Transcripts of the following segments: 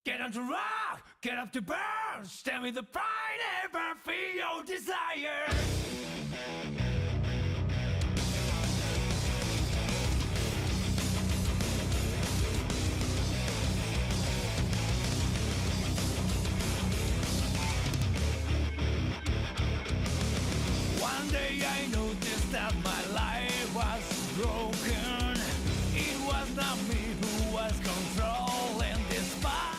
Get on to rock, get up to burn, stand with the pride, ever feel your desire. One day I noticed that my life was broken. It was not me who was controlling this spot.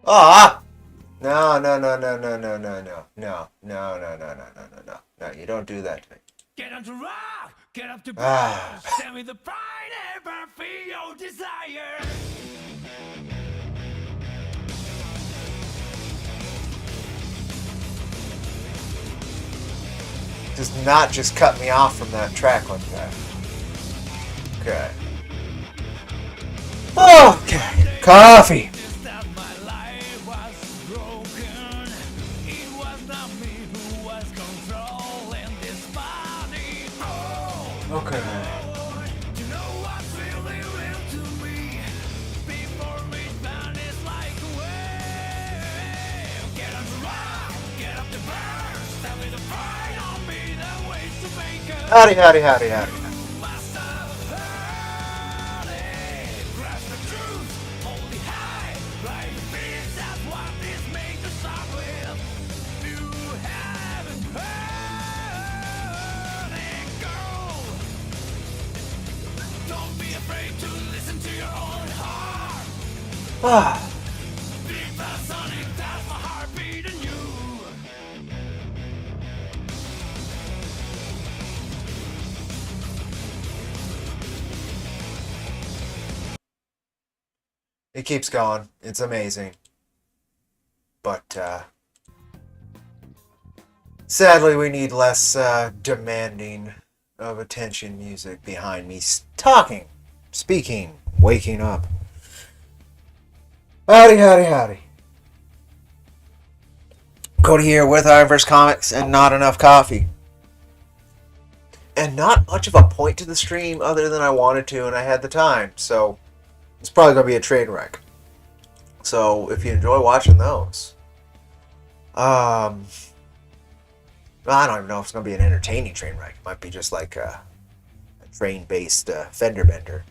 Ah! No, no, no, no, no, no, no, no, no, no, no, no, no, no, no, no. No, you don't do that to me. Get on to rock, get up to burn, stand with the pride, ever feel your desire. Does not just cut me off from that track like that. Okay. Okay. Coffee. Okay. Howdy, howdy, howdy, howdy. Ah. It keeps going. It's amazing. But, sadly, we need less, demanding of attention music behind me talking, speaking, waking up. Howdy, howdy, howdy. Cody here with IronVerse Comics and not enough coffee. And not much of a point to the stream other than I wanted to and I had the time, so it's probably going to be a train wreck. So if you enjoy watching those, I don't even know if it's going to be an entertaining train wreck. It might be just like a train-based fender bender.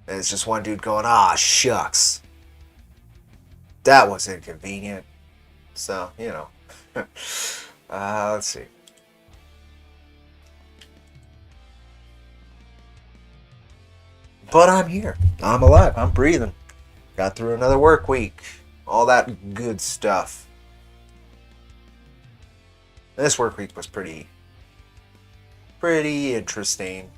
And it's just one dude going, ah, shucks. That was inconvenient. So, you know. Let's see. But I'm here. I'm alive. I'm breathing. Got through another work week. All that good stuff. This work week was pretty interesting.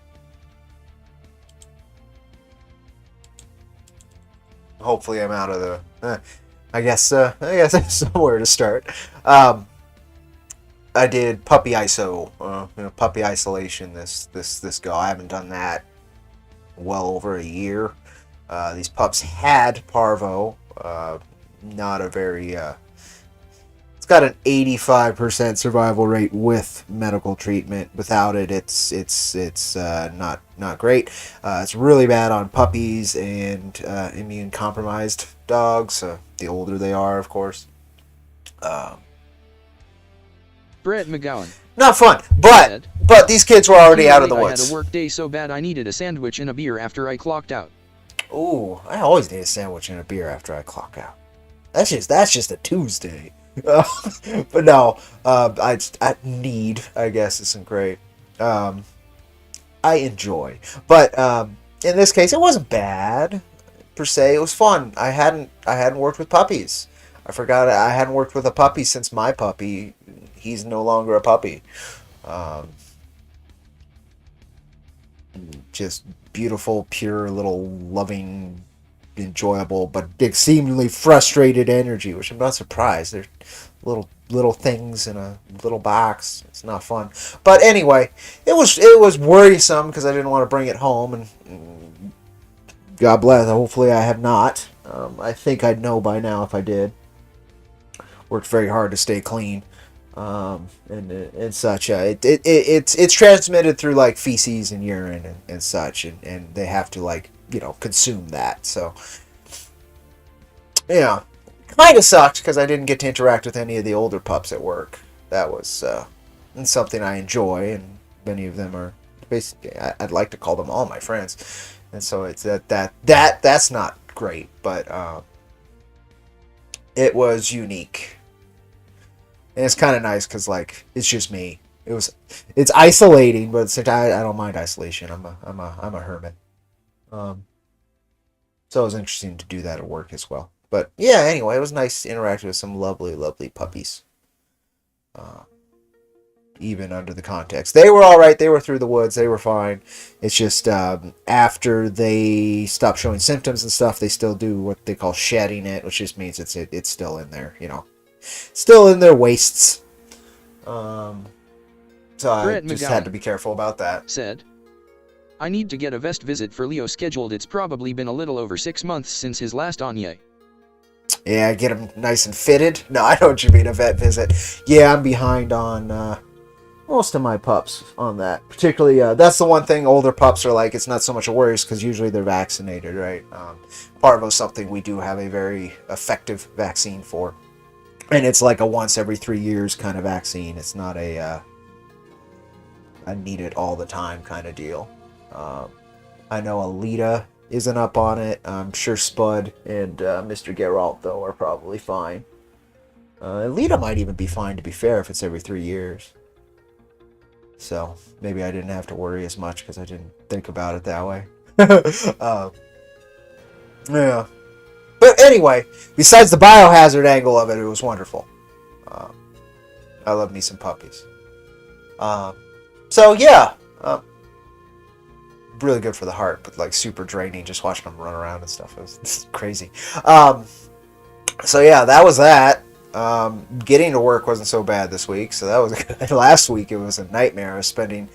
Hopefully I'm out of the... I guess somewhere to start. I did puppy ISO, puppy isolation this go. I haven't done that well over a year. These pups had parvo. Not a very... it's got an 85% survival rate with medical treatment. Without it, it's not great. It's really bad on puppies and immune compromised dogs. The older they are, of course. Brett McGowan. Not fun, but these kids were already out of the woods. I had a work day so bad I needed a sandwich and a beer after I clocked out. Ooh, I always need a sandwich and a beer after I clock out. That's just a Tuesday. But no, I need, I guess, isn't great. I enjoy, but in this case, it wasn't bad per se. It was fun. I hadn't worked with puppies. I forgot I hadn't worked with a puppy since my puppy. He's no longer a puppy. Just beautiful, pure, little loving, enjoyable, but exceedingly frustrated energy, which I'm not surprised. They're little things in a little box. It's not fun. But anyway, it was worrisome because I didn't want to bring it home, and God bless. Hopefully, I have not. I think I'd know by now if I did. Worked very hard to stay clean. and such. It's transmitted through like feces and urine and such, and they have to like consume that. So yeah, kind of sucked because I didn't get to interact with any of the older pups at work. That was something I enjoy, and many of them are basically I'd like to call them all my friends, and so it's that's not great, but it was unique. And it's kind of nice because like it's just me. It's isolating, but at the same time, I don't mind isolation. I'm a hermit. So it was interesting to do that at work as well. But yeah, anyway, it was nice to interact with some lovely, lovely puppies. Even under the context, they were all right. They were through the woods. They were fine. It's just after they stop showing symptoms and stuff, they still do what they call shedding it, which just means it's still in there. Still in their wastes. So I just had to be careful about that. Said, I need to get a vet visit for Leo scheduled. It's probably been a little over 6 months since his last Anye. Yeah, get him nice and fitted. No, I know what you mean, a vet visit. Yeah, I'm behind on most of my pups on that. Particularly, that's the one thing older pups are like, it's not so much a worry because usually they're vaccinated, right? Parvo's something we do have a very effective vaccine for. And it's like a once every 3 years kind of vaccine. It's not a need it all the time kind of deal. I know Alita isn't up on it. I'm sure Spud and Mr. Geralt, though, are probably fine. Alita might even be fine, to be fair, if it's every 3 years. So maybe I didn't have to worry as much because I didn't think about it that way. Yeah. But anyway, besides the biohazard angle of it, it was wonderful. I love me some puppies. So yeah, really good for the heart, but like super draining just watching them run around and stuff. It was crazy. So yeah, that was that. Getting to work wasn't so bad this week, so that was good. Last week it was a nightmare. I was spending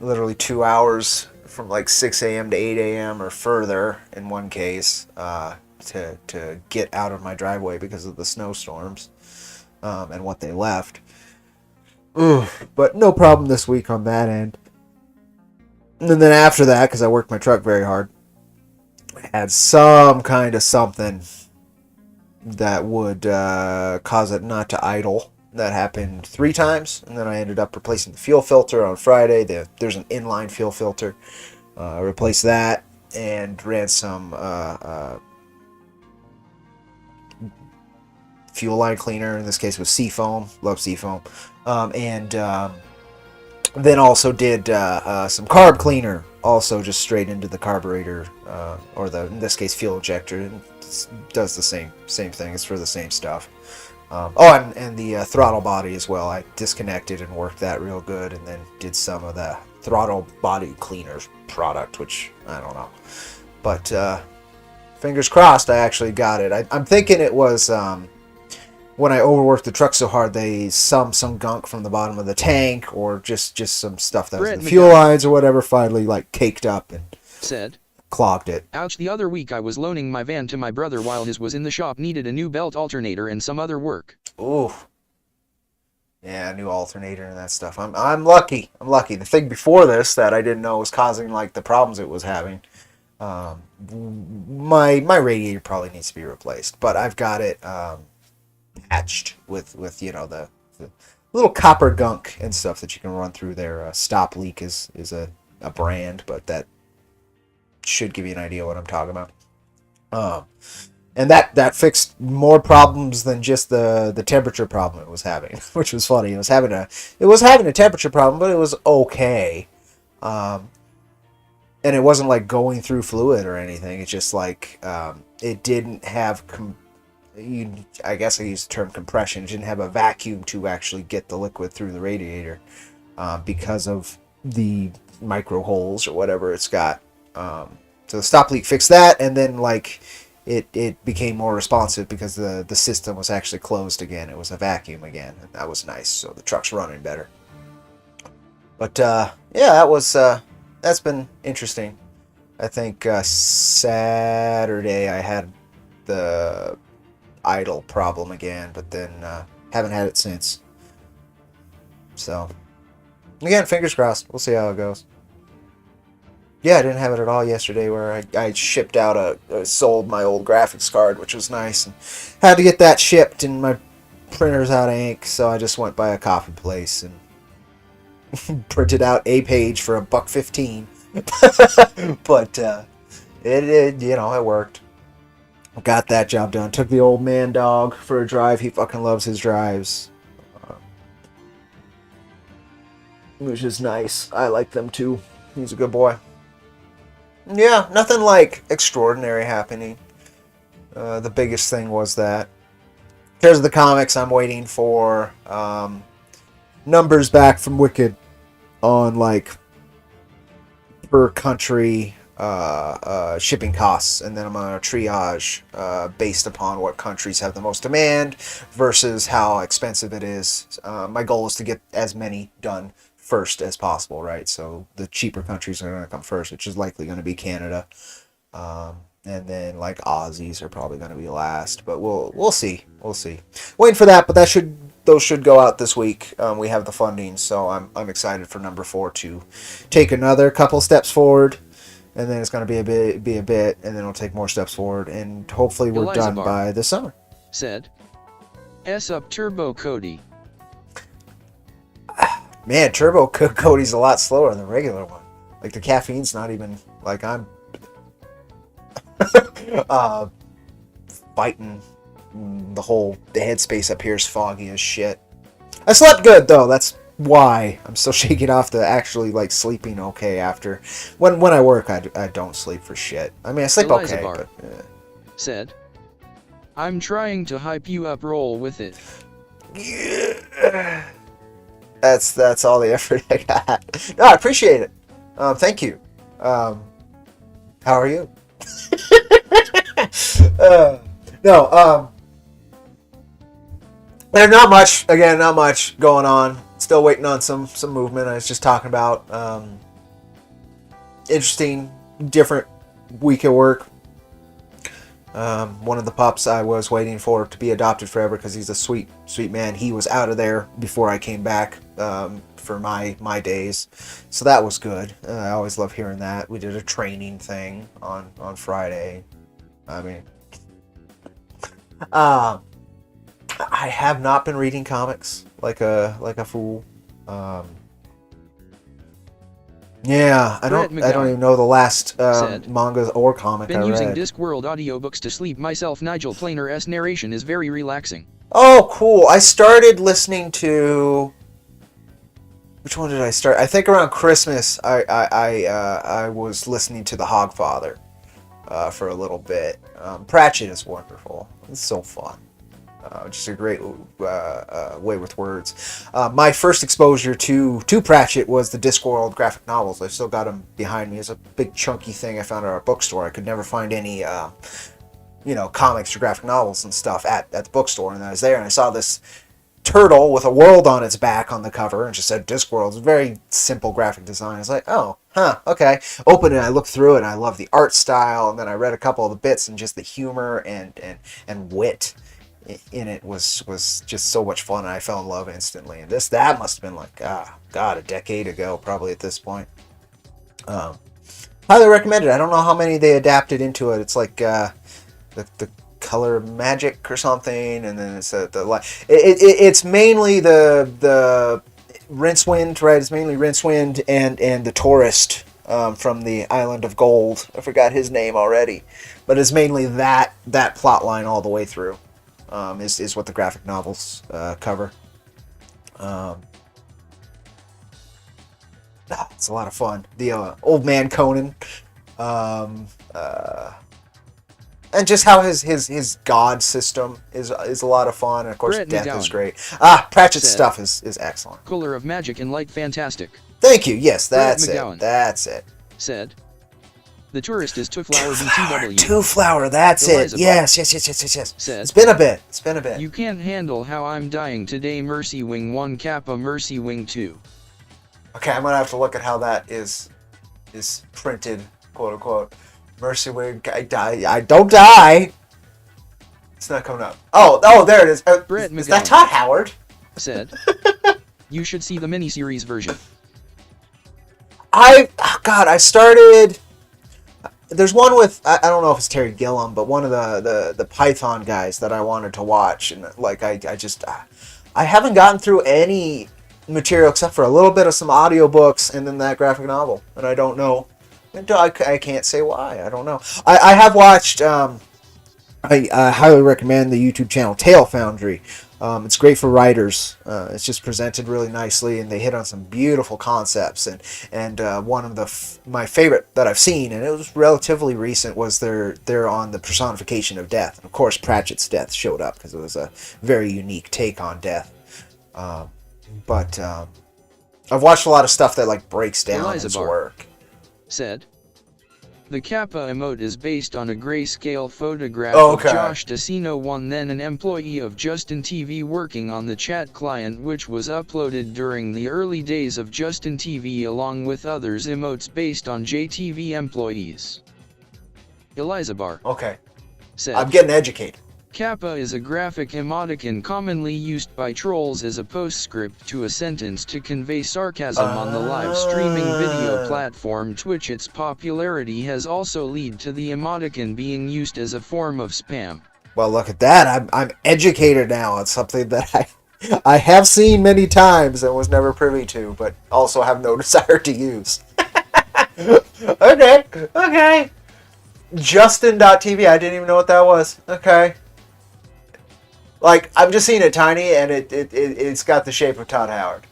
literally 2 hours from like 6 a.m. to 8 a.m. or further in one case to get out of my driveway because of the snowstorms and what they left. But no problem this week on that end. And then after that, because I worked my truck very hard, I had some kind of something that would cause it not to idle. That happened 3 times, and then I ended up replacing the fuel filter on Friday. There's an inline fuel filter. I replaced that and ran some fuel line cleaner. In this case, it was Seafoam. Love Seafoam. And then also did some carb cleaner, also just straight into the carburetor, or in this case, fuel injector. And it does the same thing. It's for the same stuff. And the throttle body as well. I disconnected and worked that real good, and then did some of the throttle body cleaner product, which I don't know. But fingers crossed, I actually got it. I'm thinking it was when I overworked the truck so hard, they some gunk from the bottom of the tank, or just some stuff that was in the fuel lines or whatever finally like caked up and said, clogged it. Ouch, the other week I was loaning my van to my brother while his was in the shop, needed a new belt alternator and some other work. Ooh. Yeah, a new alternator and that stuff. I'm lucky. The thing before this that I didn't know was causing like the problems it was having. My radiator probably needs to be replaced, but I've got it patched with the little copper gunk and stuff that you can run through there. Stop Leak is a brand, but that should give you an idea what I'm talking about. And that fixed more problems than just the temperature problem it was having, which was funny. It was having a temperature problem, but it was okay. And it wasn't like going through fluid or anything. It's just like it didn't have I guess I used the term compression. It didn't have a vacuum to actually get the liquid through the radiator because of the micro holes or whatever it's got. So the Stop Leak fixed that, and then like it became more responsive because the system was actually closed again. It was a vacuum again, and that was nice. So the truck's running better. But yeah, that's been interesting. I think Saturday I had the idle problem again, but then haven't had it since. So, again, fingers crossed. We'll see how it goes. Yeah, I didn't have it at all yesterday where I shipped out sold my old graphics card, which was nice. And had to get that shipped, and my printer's out of ink, so I just went by a coffee place and printed out a page for $1.15. But it worked. Got that job done. Took the old man dog for a drive. He fucking loves his drives. Which is nice. I like them too. He's a good boy. Yeah, nothing like extraordinary happening. The biggest thing was that. In terms of the comics, I'm waiting for numbers back from Wicked on like per country shipping costs, and then I'm gonna triage based upon what countries have the most demand versus how expensive it is. My goal is to get as many done first as possible, right? So the cheaper countries are going to come first, which is likely going to be Canada, and then like Aussies are probably going to be last. But we'll see. Waiting for that, but those should go out this week. We have the funding, so I'm excited for number 4 to take another couple steps forward, and then it's going to be a bit, and then it'll take more steps forward, and hopefully we're Eliza done Bar by the summer. Said, S up Turbo Cody. Man, Turbo Cody's a lot slower than the regular one. Like, the caffeine's not even, like, I'm fighting the headspace up here is foggy as shit. I slept good, though. That's why I'm still shaking off the actually, like, sleeping okay after. When I work, I don't sleep for shit. I mean, I sleep Eliza okay, Bar but... said, I'm trying to hype you up, roll with it. Yeah. That's all the effort I got. No, I appreciate it. Thank you. How are you? There's not much. Again, not much going on. Still waiting on some movement. I was just talking about interesting, different week at work. One of the pups I was waiting for to be adopted forever because he's a sweet man. He was out of there before I came back for my days, so that was good. I always love hearing that. We did a training thing on Friday. I mean, I have not been reading comics like a fool. Yeah, I don't even know the last manga or comic I read. Been using Discworld audiobooks to sleep myself. Nigel Planer's narration is very relaxing. Oh, cool. I started listening to... Which one did I start? I think around Christmas I was listening to The Hogfather for a little bit. Pratchett is wonderful. It's so fun. Just a great way with words. My first exposure to Pratchett was the Discworld graphic novels. I've still got them behind me. It's a big chunky thing I found at our bookstore. I could never find any, comics or graphic novels and stuff at the bookstore. And I was there and I saw this turtle with a world on its back on the cover and just said Discworld. It's a very simple graphic design. I was like, oh, huh, okay. Opened it, I looked through it, and I love the art style. And then I read a couple of the bits, and just the humor and wit in it was just so much fun, and I fell in love instantly. And that must have been like a decade ago probably at this point. Highly recommend it. I don't know how many they adapted into it. It's like the color magic or something, and then it's it's mainly the Rincewind, right? It's mainly Rincewind and the tourist from the Island of Gold. I forgot his name already, but it's mainly that plot line all the way through. Is what the graphic novels cover. It's a lot of fun. The Old Man Conan, and just how his god system is a lot of fun. And of course, Brett death McGowan is great. Pratchett's stuff is excellent. Cooler of magic and light, fantastic. Thank you. Yes, that's Brett it. McGowan That's it. said, the tourist is Two-Flower BTW. Two-Flower, that's Eliza it. Yes. Said, It's been a bit. You can't handle how I'm dying today. Mercy Wing 1 Kappa Mercy Wing 2. Okay, I'm gonna have to look at how that is printed, quote unquote. Mercy Wing, I don't die. It's not coming up. Oh, there it is. Brett Is that McGowan Todd Howard? said, You should see the miniseries version. I started. There's one with I don't know if it's Terry Gilliam, but one of the Python guys that I wanted to watch, and like I haven't gotten through any material except for a little bit of some audiobooks and then that graphic novel, and I don't know. I can't say why. I don't know. I have watched. I highly recommend the YouTube channel Tale Foundry. It's great for writers. It's just presented really nicely, and they hit on some beautiful concepts. And one of my favorite that I've seen, and it was relatively recent, was they're on the personification of death. And of course, Pratchett's death showed up because it was a very unique take on death. But I've watched a lot of stuff that like breaks down his work. Said. The Kappa emote is based on a grayscale photograph of Josh Decino, one then an employee of Justin TV working on the chat client, which was uploaded during the early days of Justin TV along with others emotes based on JTV employees. Elizabar. Okay. Said, I'm getting educated. Kappa is a graphic emoticon commonly used by trolls as a postscript to a sentence to convey sarcasm on the live streaming video platform Twitch. Its popularity has also led to the emoticon being used as a form of spam. Well, look at that. I'm educated now. It's something that I have seen many times and was never privy to, but also have no desire to use. Okay. Justin.tv. I didn't even know what that was. Okay. Like, I've just seen it tiny, and it's got the shape of Todd Howard.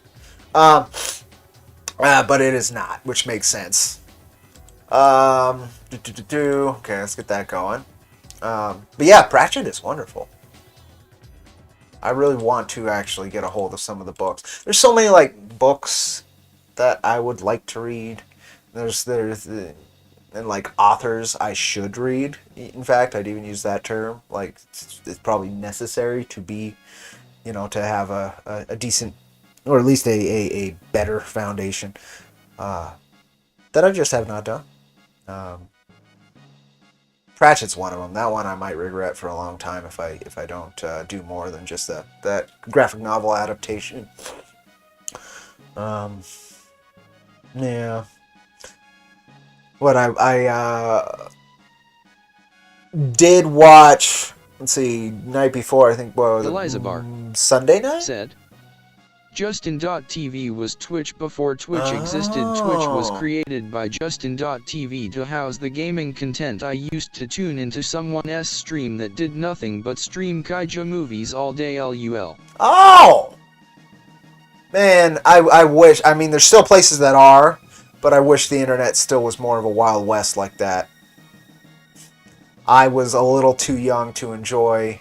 But it is not, which makes sense. Okay, let's get that going. But yeah, Pratchett is wonderful. I really want to actually get a hold of some of the books. There's so many, like, books that I would like to read. And like authors I should read. In fact, I'd even use that term. Like, it's probably necessary to be, to have a decent, or at least a better foundation that I just have not done. Pratchett's one of them. That one I might regret for a long time if I don't do more than just that graphic novel adaptation. Yeah. What I did watch, let's see, night before, I think, Sunday night? Said, Justin.tv was Twitch before Twitch existed. Twitch was created by Justin.tv to house the gaming content I used to tune into someone's stream that did nothing but stream kaiju movies all day LUL. Oh! Man, I wish, I mean, there's still places that are, but I wish the internet still was more of a Wild West like that. I was a little too young to enjoy.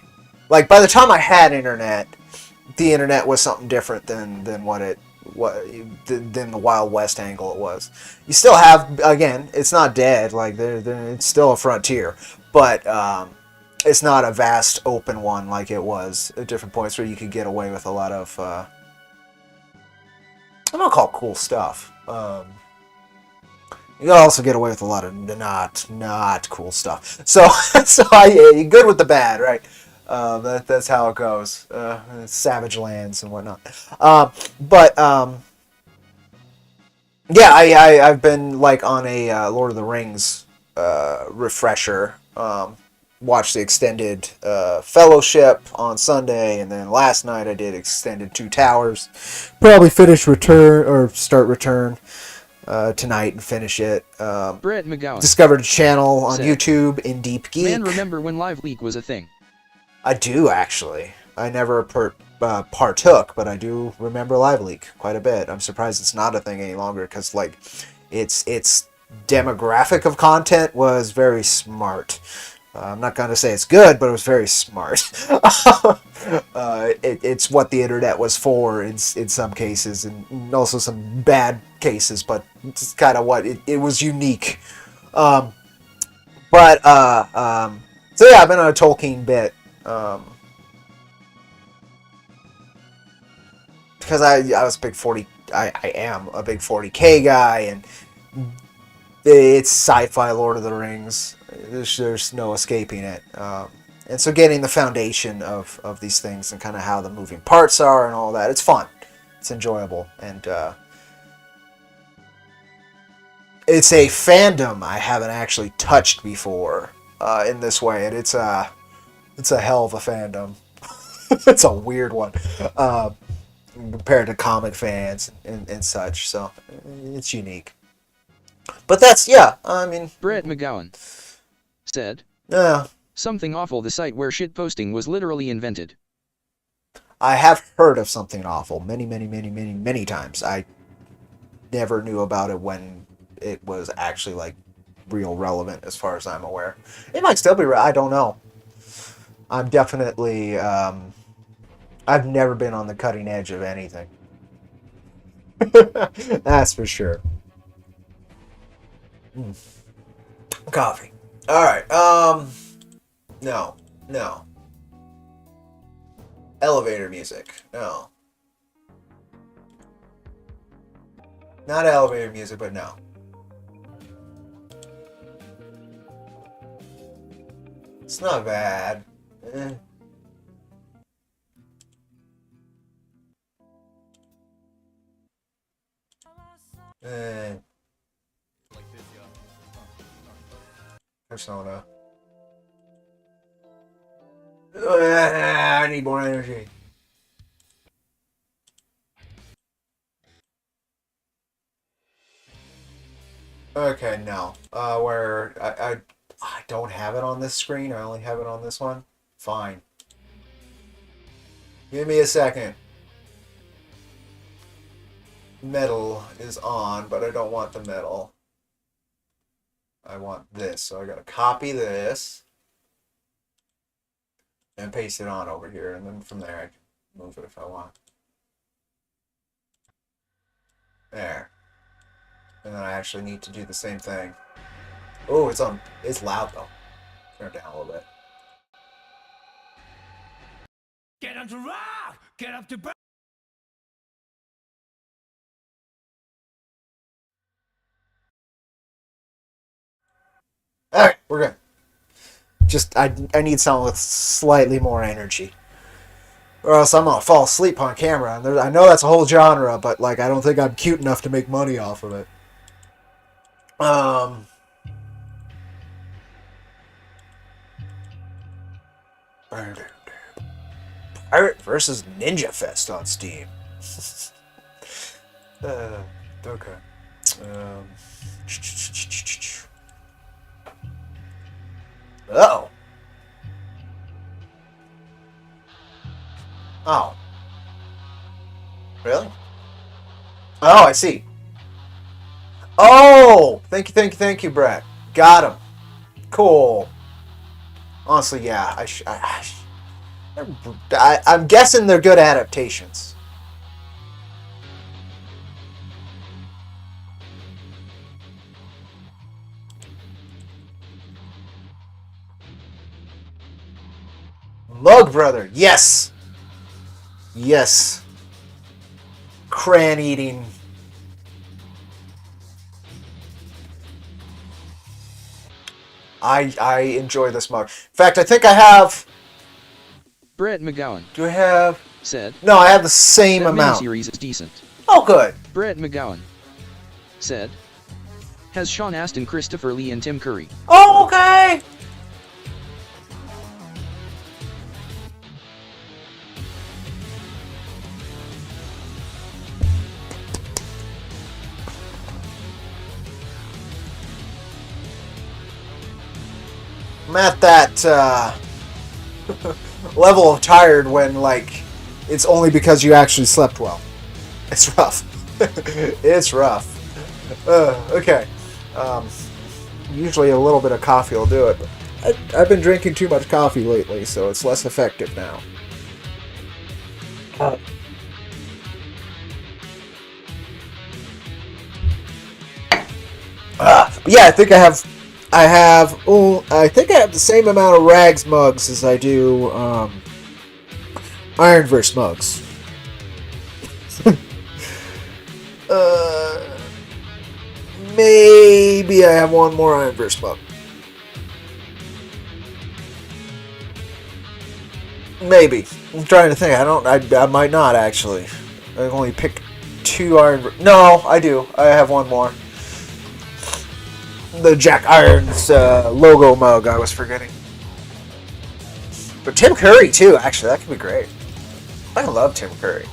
Like, by the time I had internet, the internet was something different than the Wild West angle it was. You still have, again, it's not dead. Like, it's still a frontier, but it's not a vast open one like it was at different points where you could get away with a lot of I'm gonna call it cool stuff. You gotta also get away with a lot of not cool stuff. So I good with the bad, right? That's how it goes. Savage lands and whatnot. Yeah, I've been like on a Lord of the Rings refresher. Watched the extended Fellowship on Sunday, and then last night I did extended Two Towers. Probably start Return tonight and finish it. Brett McGowan Discovered a channel on YouTube, In Deep Geek. Man, remember when Live Leak was a thing? I do, actually. I never partook, but I do remember Live Leak quite a bit. I'm surprised it's not a thing any longer, because like its demographic of content was very smart. I'm not going to say it's good, but it was very smart. It's what the internet was for in some cases, and also some bad cases, but it's kind of what it was unique. So yeah, I've been on a Tolkien bit. Because I was a big 40, I am a big 40K guy, and it's sci-fi Lord of the Rings. There's no escaping it. And so getting the foundation of these things and kind of how the moving parts are and all that, it's fun. It's enjoyable, and it's a fandom I haven't actually touched before in this way, and it's a hell of a fandom. It's a weird one compared to comic fans and such, so it's unique. But that's, yeah, I mean... Brett McGowan said, Yeah. Something Awful, the site where shitposting was literally invented. I have heard of Something Awful many times. I never knew about it when it was actually, like, real relevant as far as I'm aware. It might still be, I don't know. I'm definitely, I've never been on the cutting edge of anything. That's for sure. Coffee. Alright, no. Elevator music, no. Not elevator music, but no. It's not bad. Persona. I need more energy. Okay, no. Where I don't have it on this screen. I only have it on this one. Fine. Give me a second. Metal is on, but I don't want the metal. I want this, so I gotta copy this and paste it on over here, and then from there I can move it if I want. There. And then I actually need to do the same thing. Oh, it's on. It's loud though. Turn it down a little bit. Get on to rock! Get up to burn! Alright, we're good. Just, I need something with slightly more energy. Or else I'm gonna fall asleep on camera. And I know that's a whole genre, but, like, I don't think I'm cute enough to make money off of it. Pirate versus Ninja Fest on Steam. Okay. Uh-oh. Oh. Really? Oh, I see. Oh! Thank you, Brett. Got him. Cool. Honestly, yeah. I'm guessing they're good adaptations. Mug Brother, yes! Yes. Cran eating. I enjoy this mug. In fact, I think I have... Brett McGowan Do I have... said, No, I have the same amount. That miniseries is decent. Oh, good. Brett McGowan said, has Sean Astin, Christopher Lee, and Tim Curry. Oh, okay. I'm at that level of tired when, like, it's only because you actually slept well. It's rough. It's rough. Okay. Usually a little bit of coffee will do it, but I've been drinking too much coffee lately, so it's less effective now. But yeah, I think I have the same amount of Rags mugs as I do IronVerse mugs. Maybe I have one more IronVerse mug. Maybe. I'm trying to think. I might not actually. I've only picked 2 Iron... No, I do. I have one more. The Jack Irons logo mug I was forgetting. But Tim Curry, too, actually. That could be great. I love Tim Curry.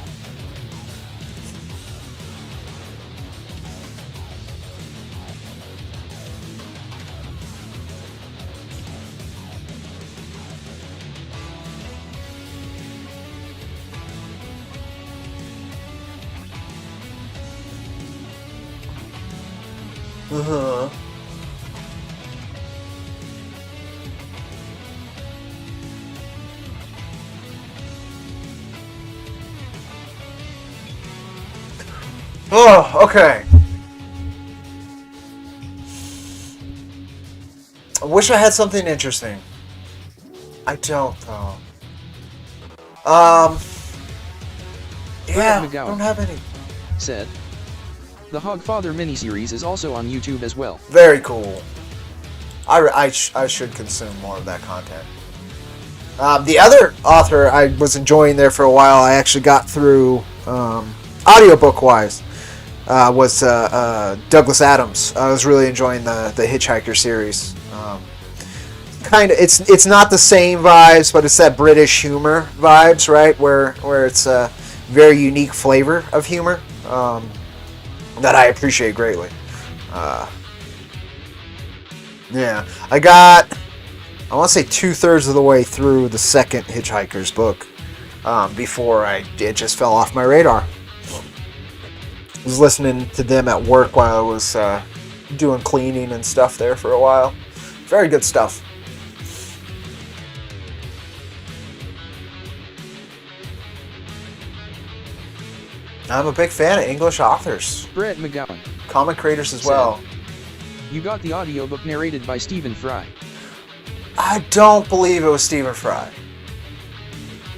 Uh-huh. Oh, okay. I wish I had something interesting. I don't, though. Yeah, I don't have any. Said. The Hogfather miniseries is also on YouTube as well. Very cool. I should consume more of that content. The other author I was enjoying there for a while, I actually got through audiobook-wise, was Douglas Adams. I was really enjoying the Hitchhiker series. Kind of, it's not the same vibes, but it's that British humor vibes, right? Where it's a very unique flavor of humor. That I appreciate greatly. Yeah, I want to say 2/3 of the way through the second Hitchhiker's book before it just fell off my radar. I was listening to them at work while I was doing cleaning and stuff there for a while. Very good stuff. I'm a big fan of English authors. Brett McGowan. Comic creators as well. You got the audiobook narrated by Stephen Fry. I don't believe it was Stephen Fry.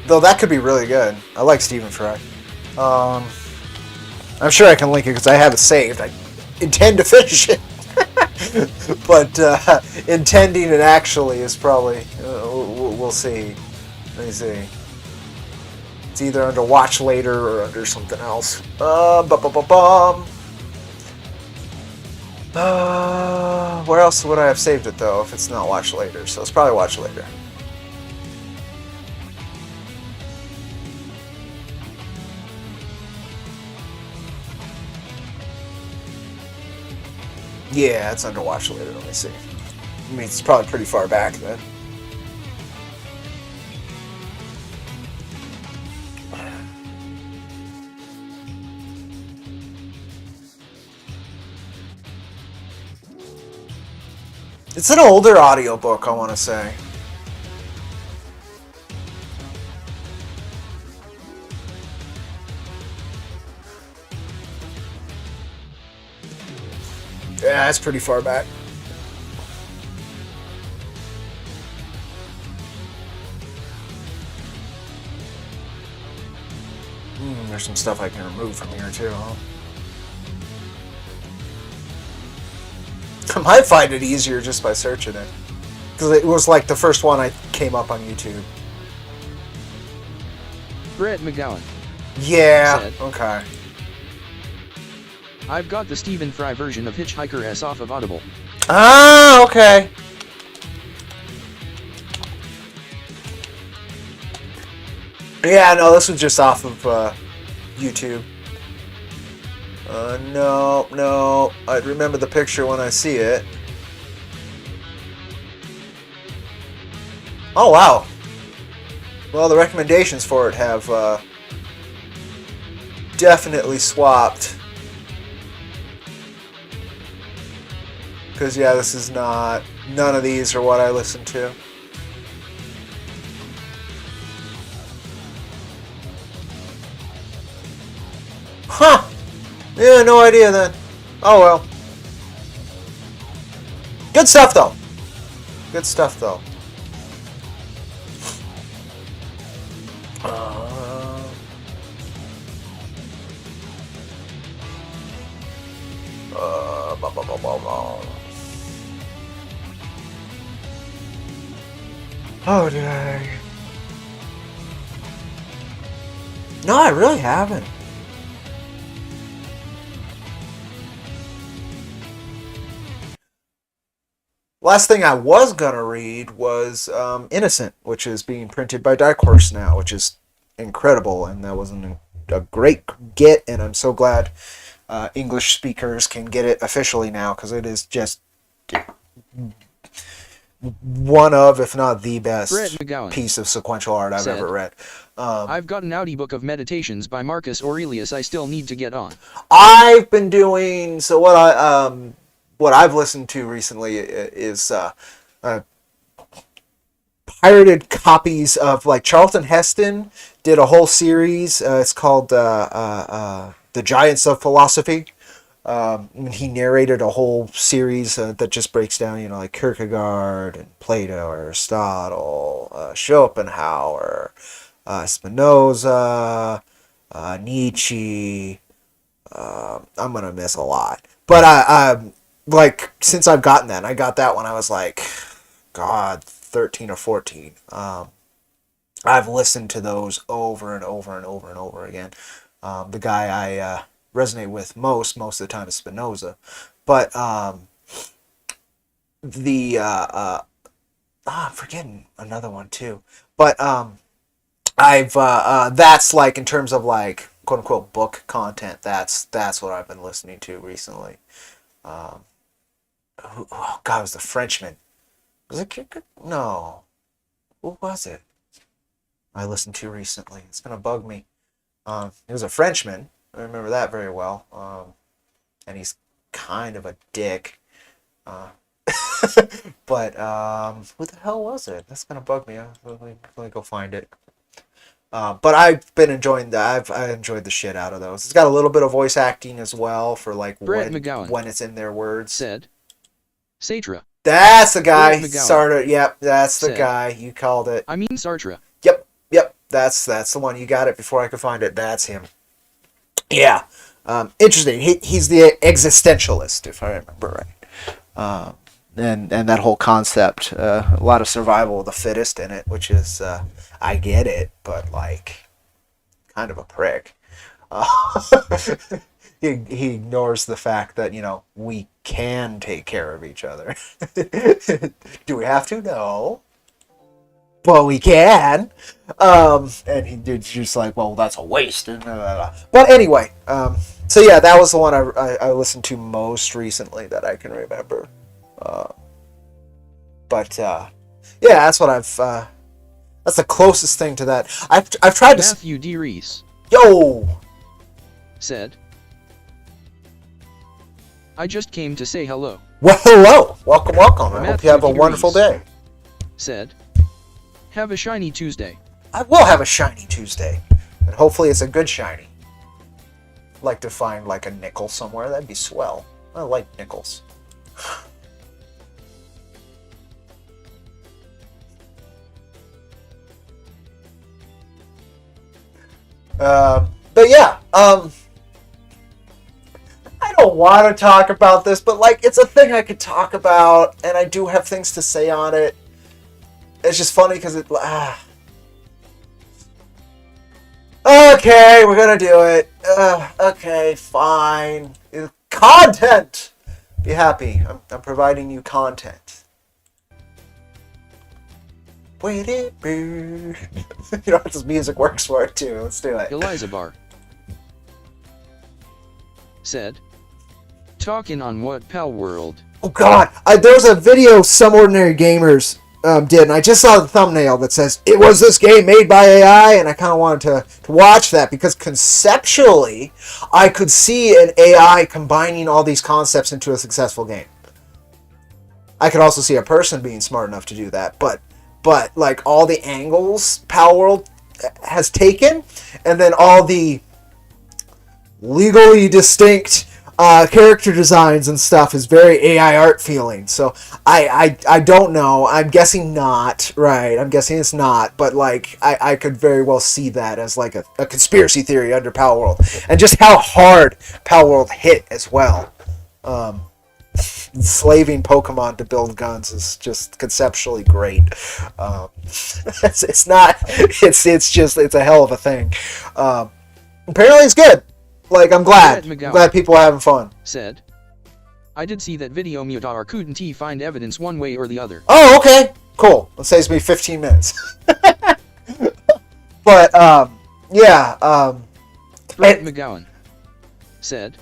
Though that could be really good. I like Stephen Fry. I'm sure I can link it because I have it saved. I intend to finish it. But intending it actually is probably... we'll see. Let me see. It's either under Watch Later or under something else. Where else would I have saved it though if it's not Watch Later? So it's probably Watch Later. Yeah, it's under Watch Later. Let me see. I mean, it's probably pretty far back then. It's an older audiobook, I want to say. Yeah, that's pretty far back. There's some stuff I can remove from here too, huh? I might find it easier just by searching it. Because it was like the first one I came up on YouTube. Brett McGowan. Yeah, said, okay. I've got the Stephen Fry version of Hitchhiker S off of Audible. Ah, okay. Yeah, no, this was just off of YouTube. No. I'd remember the picture when I see it. Oh, wow. Well, the recommendations for it have definitely swapped. Because, yeah, this is not... None of these are what I listen to. Huh! Yeah, no idea then. Oh well. Good stuff though. Good stuff though. Oh dang. No, I really haven't. last thing I was gonna read was Innocent, which is being printed by Dark Horse now, which is incredible, and that was a great get, and I'm so glad English speakers can get it officially now, because it is just one of, if not the best piece of sequential art I've ever read. I've got an audiobook of Meditations by Marcus Aurelius I still need to get on. I've been doing, so what I've listened to recently is pirated copies of, like, Charlton Heston did a whole series. It's called The Giants of Philosophy. He narrated a whole series that just breaks down, like Kierkegaard and Plato, Aristotle, Schopenhauer, Spinoza, Nietzsche. I'm gonna miss a lot, but I like, since I've gotten that, and I got that when I was like, God, 13 or 14. I've listened to those over and over and over and over again. The guy I resonate with most of the time is Spinoza, but I'm forgetting another one too. But I've that's, like, in terms of, like, quote unquote book content, that's what I've been listening to recently. Oh God, it was the Frenchman. Was it Kierkegaard? No. Who was it I listened to recently? It's gonna bug me. He was a Frenchman. I remember that very well. And he's kind of a dick. But who the hell was it? That's gonna bug me. Let me go find it. But I've been enjoying that. I enjoyed the shit out of those. It's got a little bit of voice acting as well for, like, when it's in their words. Said, Sartre. That's the guy. Sartre. Yep, that's the guy. You called it. I mean Sartre. Yep. That's the one. You got it before I could find it. That's him. Yeah. Interesting. He's the existentialist, if I remember right. And that whole concept, a lot of survival of the fittest in it, which is, I get it, but, like, kind of a prick. He ignores the fact that, we can take care of each other. Do we have to? No. But we can. And he's just like, well, that's a waste. But anyway, so yeah, that was the one I listened to most recently that I can remember. But yeah, that's what that's the closest thing to that. I've tried to. Matthew D. Reese. Yo. Said, I just came to say hello. Well, hello. Welcome. I hope you have a Matthew wonderful Reese day. Said, have a shiny Tuesday. I will have a shiny Tuesday. And hopefully it's a good shiny. I'd like to find, like, a nickel somewhere. That'd be swell. I like nickels. But yeah, I don't want to talk about this, but, like, it's a thing I could talk about, and I do have things to say on it. It's just funny because it. Okay, we're gonna do it. Okay, fine. Content. Be happy. I'm providing you content. Wait it, boo. You know, this music works for it too. Let's do it. Eliza Bar said, talking on what Pal World. Oh God, there's a video Some Ordinary Gamers did, and I just saw the thumbnail that says it was this game made by AI, and I kind of wanted to watch that because conceptually, I could see an AI combining all these concepts into a successful game. I could also see a person being smart enough to do that, but like all the angles Pal World has taken, and then all the legally distinct character designs and stuff is very AI art feeling. So I don't know. I'm guessing not, right? I'm guessing it's not, but like I could very well see that as like a conspiracy theory under Pal World, and just how hard Pal World hit as well. Enslaving Pokemon to build guns is just conceptually great. It's a hell of a thing. Apparently it's good. Like, I'm glad people are having fun. Said, I did see that video Mutar couldn't find evidence one way or the other. Oh, okay. Cool. That saves me 15 minutes. But, yeah, Brett McGowan said,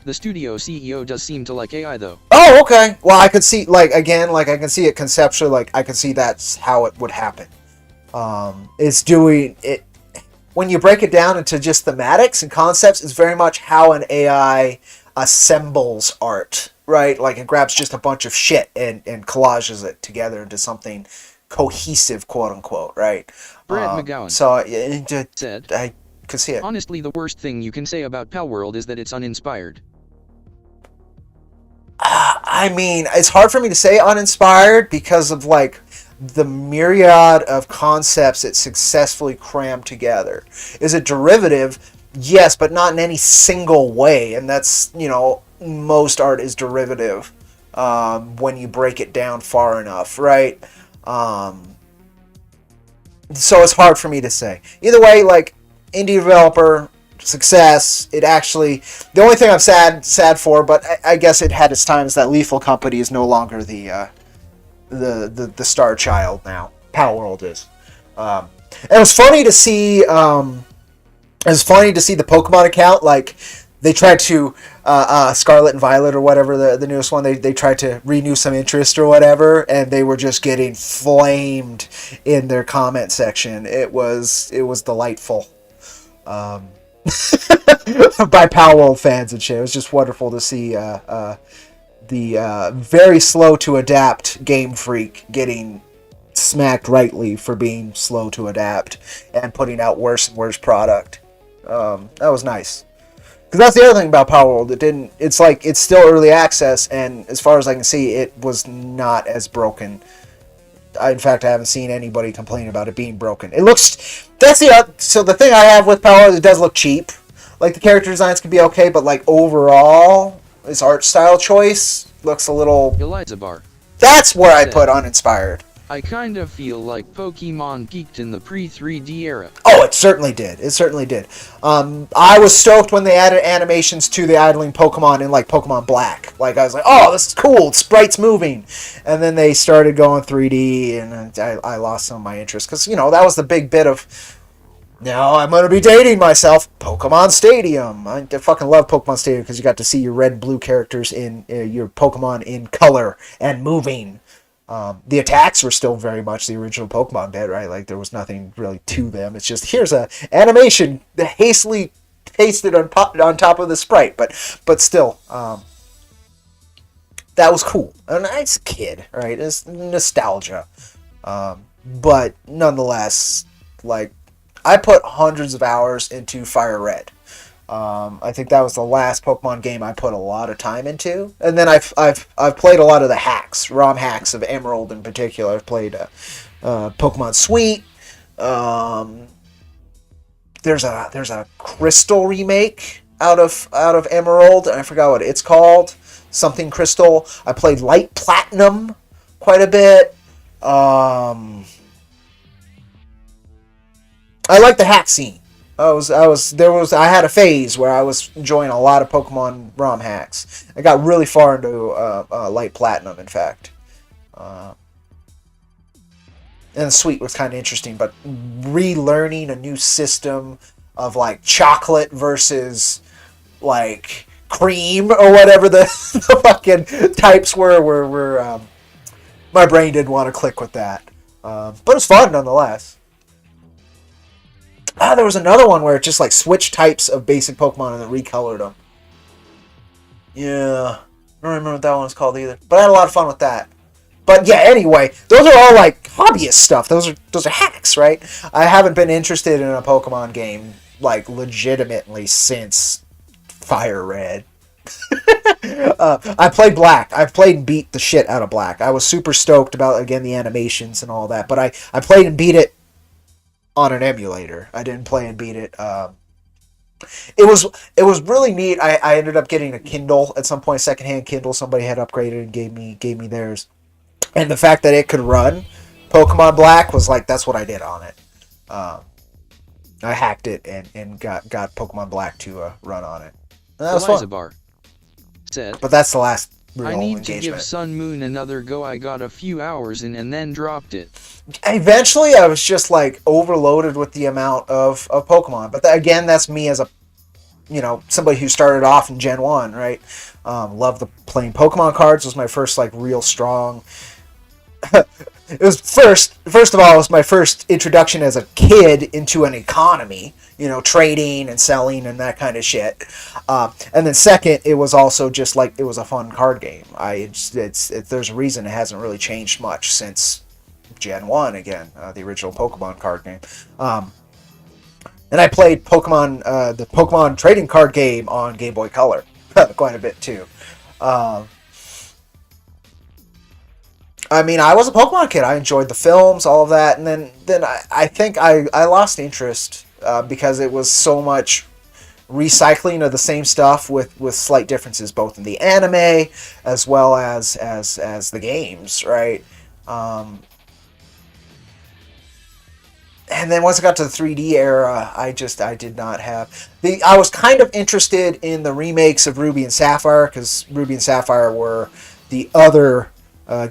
the studio CEO does seem to like AI though. Oh, okay. Well, I could see, like, again, like, I can see it conceptually, like, I can see that's how it would happen. It's doing it, when you break it down into just thematics and concepts, it's very much how an AI assembles art, right? Like, it grabs just a bunch of shit and collages it together into something cohesive, quote unquote, right? Brett McGowan so said, I could see it. Honestly, the worst thing you can say about Palworld is that it's uninspired. I mean, it's hard for me to say uninspired because of, like, the myriad of concepts it successfully crammed together. Is it derivative? Yes, but not in any single way. And that's, you know, most art is derivative when you break it down far enough, right? So it's hard for me to say. Either way, like, indie developer, success. It actually, the only thing I'm sad for, but I guess it had its times, that Lethal Company is no longer the star child now. Palworld is. It was funny to see. It was funny to see the Pokemon account. Like, they tried to Scarlet and Violet or whatever, the newest one. They tried to renew some interest or whatever, and they were just getting flamed in their comment section. It was delightful. By Palworld fans and shit. It was just wonderful to see the very slow to adapt Game Freak getting smacked rightly for being slow to adapt and putting out worse and worse product. That was nice. Because that's the other thing about Palworld. It's like, it's still early access, and as far as I can see, it was not as broken. In fact, I haven't seen anybody complain about it being broken. It looks... So the thing I have with Palworld, it does look cheap. Like, the character designs can be okay, but, like, overall, its art style choice looks a little... Eliza Bar. That's where I put uninspired. I kind of feel like Pokemon geeked in the pre-3D era. Oh, it certainly did. It certainly did. I was stoked when they added animations to the idling Pokemon in, like, Pokemon Black. Like, I was like, oh, this is cool. Sprite's moving. And then they started going 3D, and I lost some of my interest. Because, you know, that was the big bit of... Now I'm going to be dating myself. Pokemon Stadium. I fucking love Pokemon Stadium because you got to see your red and blue characters in your Pokemon in color and moving. The attacks were still very much the original Pokemon bit, right? Like, there was nothing really to them. It's just, here's a animation hastily pasted on top of the sprite. But still, that was cool. And I was a kid, right? It's nostalgia. But nonetheless, like, I put hundreds of hours into Fire Red. I think that was the last Pokemon game I put a lot of time into. And then I've played a lot of the hacks, ROM hacks of Emerald in particular. I've played Pokemon Sweet. There's a Crystal remake out of Emerald, and I forgot what it's called. Something Crystal. I played Light Platinum quite a bit. I like the hack scene. I had a phase where I was enjoying a lot of Pokemon ROM hacks. I got really far into Light Platinum, in fact. And Sweet was kind of interesting, but relearning a new system of, like, chocolate versus, like, cream or whatever the fucking types were my brain didn't want to click with that. But it's fun nonetheless. There was another one where it just, like, switched types of basic Pokemon and then recolored them. Yeah. I don't remember what that one was called either. But I had a lot of fun with that. But yeah, anyway, those are all, like, hobbyist stuff. Those are hacks, right? I haven't been interested in a Pokemon game, like, legitimately since Fire Red. I played Black. I played and beat the shit out of Black. I was super stoked about, again, the animations and all that. But I played and beat it on an emulator. I didn't play and beat it. It was really neat. I ended up getting a Kindle at some point, secondhand Kindle. Somebody had upgraded and gave me theirs. And the fact that it could run Pokemon Black was like, that's what I did on it. I hacked it and got Pokemon Black to run on it. And that was fun. Bar said. But that's the last real I need engagement. to give Sun Moon another go. I got a few hours in and then dropped it. Eventually, I was just like overloaded with the amount of Pokemon. But again, that's me as a, somebody who started off in Gen 1, right? Loved playing Pokemon cards. Was my first like real strong. It was first of all, it was my first introduction as a kid into an economy, trading and selling and that kind of shit. And then second, it was also just like it was a fun card game. There's a reason it hasn't really changed much since Gen 1 again, the original Pokemon card game. And I played Pokemon, the Pokemon trading card game on Game Boy Color quite a bit too. I mean, I was a Pokemon kid. I enjoyed the films, all of that, and then I think I lost interest because it was so much recycling of the same stuff with slight differences both in the anime as well as the games, right? And then once I got to the 3D era, I did not have I was kind of interested in the remakes of Ruby and Sapphire because Ruby and Sapphire were the other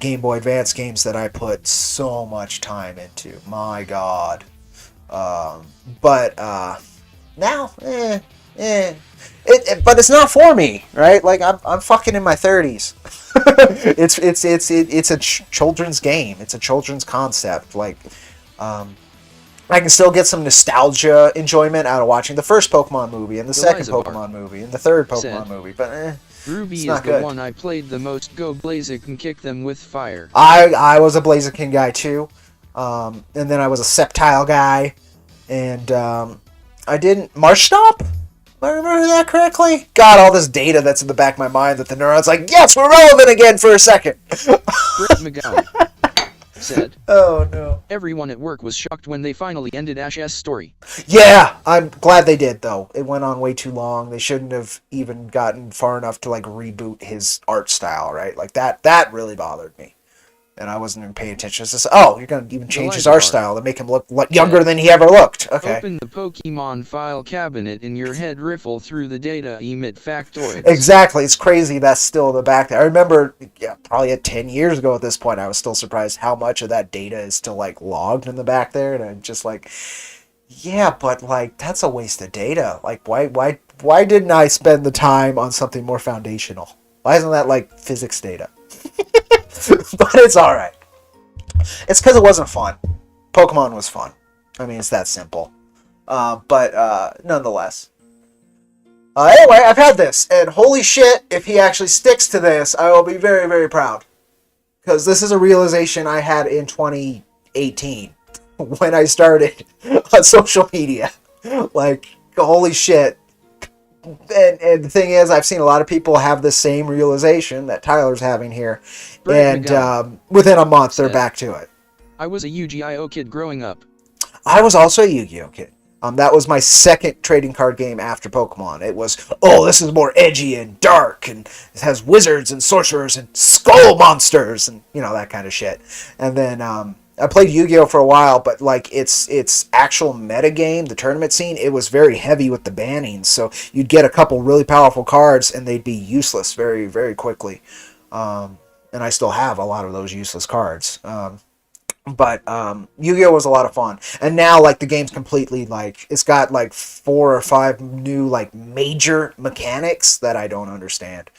Game Boy Advance games that I put so much time into. My God. But now, but it's not for me, right? Like I'm fucking in my 30s. It's a children's game. It's a children's concept. Like, I can still get some nostalgia enjoyment out of watching the first Pokemon movie and the second Pokemon movie and the third Pokemon movie, but Ruby is the one I played the most. Go Blaziken, kick them with fire. I was a Blaziken guy too, and then I was a Sceptile guy, and I didn't Marshtomp. Am I remember that correctly? God, all this data that's in the back of my mind that the neurons like, yes, we're relevant again for a second. Britt McGowan said, "Oh no." Everyone at work was shocked when they finally ended Ash's story. Yeah, I'm glad they did though. It went on way too long. They shouldn't have even gotten far enough to like reboot his art style, right? Like that really bothered me. And I wasn't even paying attention. It's just, you're going to even change his art style to make him look younger than he ever looked. Okay. Open the Pokemon file cabinet in your head, riffle through the data, emit factoids. Exactly. It's crazy that's still in the back there. I remember, probably 10 years ago at this point, I was still surprised how much of that data is still, like, logged in the back there. And I'm just like, yeah, but, like, that's a waste of data. Like, why didn't I spend the time on something more foundational? Why isn't that, like, physics data? But it's alright. It's because it wasn't fun. Pokemon was fun. I mean, it's that simple. But nonetheless. Anyway, I've had this. And holy shit, if he actually sticks to this, I will be very, very proud. Because this is a realization I had in 2018. When I started on social media. Like, holy shit. And the thing is, I've seen a lot of people have the same realization that Tyler's having here. And within a month, they're back to it. I was a Yu-Gi-Oh kid growing up. I was also a Yu-Gi-Oh kid. That was my second trading card game after Pokemon. It was, this is more edgy and dark, and it has wizards and sorcerers and skull monsters, and, that kind of shit. And then, I played Yu-Gi-Oh for a while, but like its actual metagame, the tournament scene, it was very heavy with the bannings. So you'd get a couple really powerful cards and they'd be useless very, very quickly. And I still have a lot of those useless cards. But Yu-Gi-Oh was a lot of fun. And now like the game's completely like, it's got like 4 or 5 new like major mechanics that I don't understand.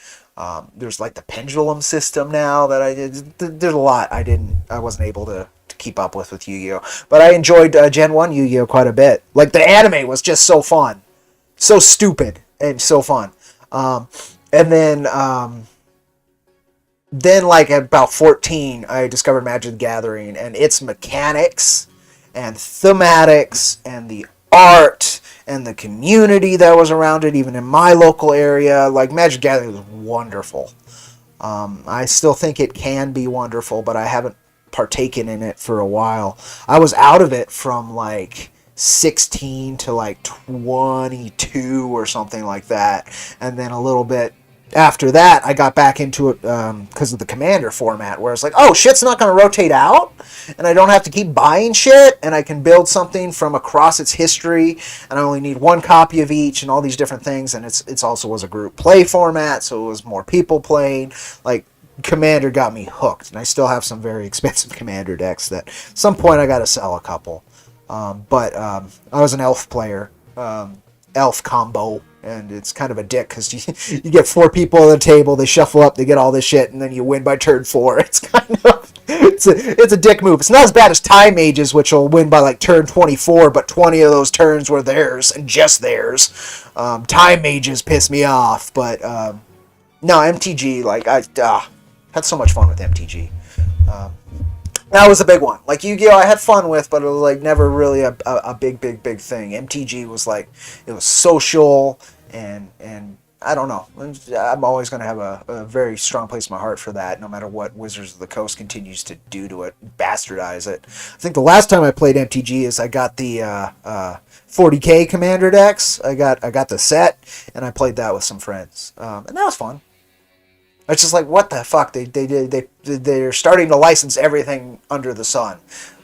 There's like the pendulum system now that there's a lot I wasn't able to keep up with Yu-Gi-Oh! But I enjoyed Gen 1 Yu-Gi-Oh! Quite a bit. Like, the anime was just so fun. So stupid and so fun. And then like, at about 14, I discovered Magic the Gathering, and its mechanics and thematics and the art and the community that was around it, even in my local area. Like, Magic the Gathering was wonderful. I still think it can be wonderful, but I haven't partaken in it for a while. I was out of it from like 16 to like 22 or something like that, and then a little bit after that, I got back into it because of the Commander format, where it's like, oh, shit's not going to rotate out, and I don't have to keep buying shit, and I can build something from across its history, and I only need one copy of each, and all these different things, and it's also was a group play format, so it was more people playing. Like, Commander got me hooked, and I still have some very expensive Commander decks that at some point I got to sell a couple. But I was an elf player, elf combo, and it's kind of a dick because you get 4 people at the table, they shuffle up, they get all this shit, and then you win by turn 4. It's kind of it's a dick move. It's not as bad as Time Mages, which will win by like turn 24, but 20 of those turns were theirs and just theirs. Time Mages piss me off, but no, MTG, like I had so much fun with MTG. That was a big one. Like Yu-Gi-Oh! I had fun with, but it was like never really a big thing. MTG was like, it was social, and I don't know. I'm always going to have a very strong place in my heart for that, no matter what Wizards of the Coast continues to do to it, bastardize it. I think the last time I played MTG is I got the 40k Commander decks. I got the set, and I played that with some friends, and that was fun. It's just like, what the fuck? They're starting to license everything under the sun.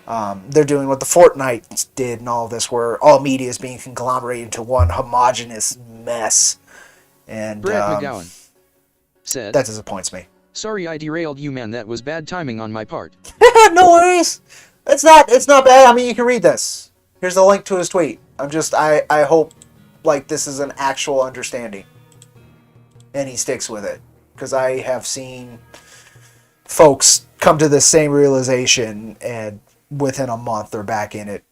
They're doing what the Fortnite did and all this, where all media is being conglomerated into one homogenous mess. And Brett McGowan said, that disappoints me. Sorry I derailed you, man. That was bad timing on my part. No worries. It's not bad. I mean, you can read this. Here's the link to his tweet. I hope like this is an actual understanding, and he sticks with it. Because I have seen folks come to the same realization, and within a month they're back in it.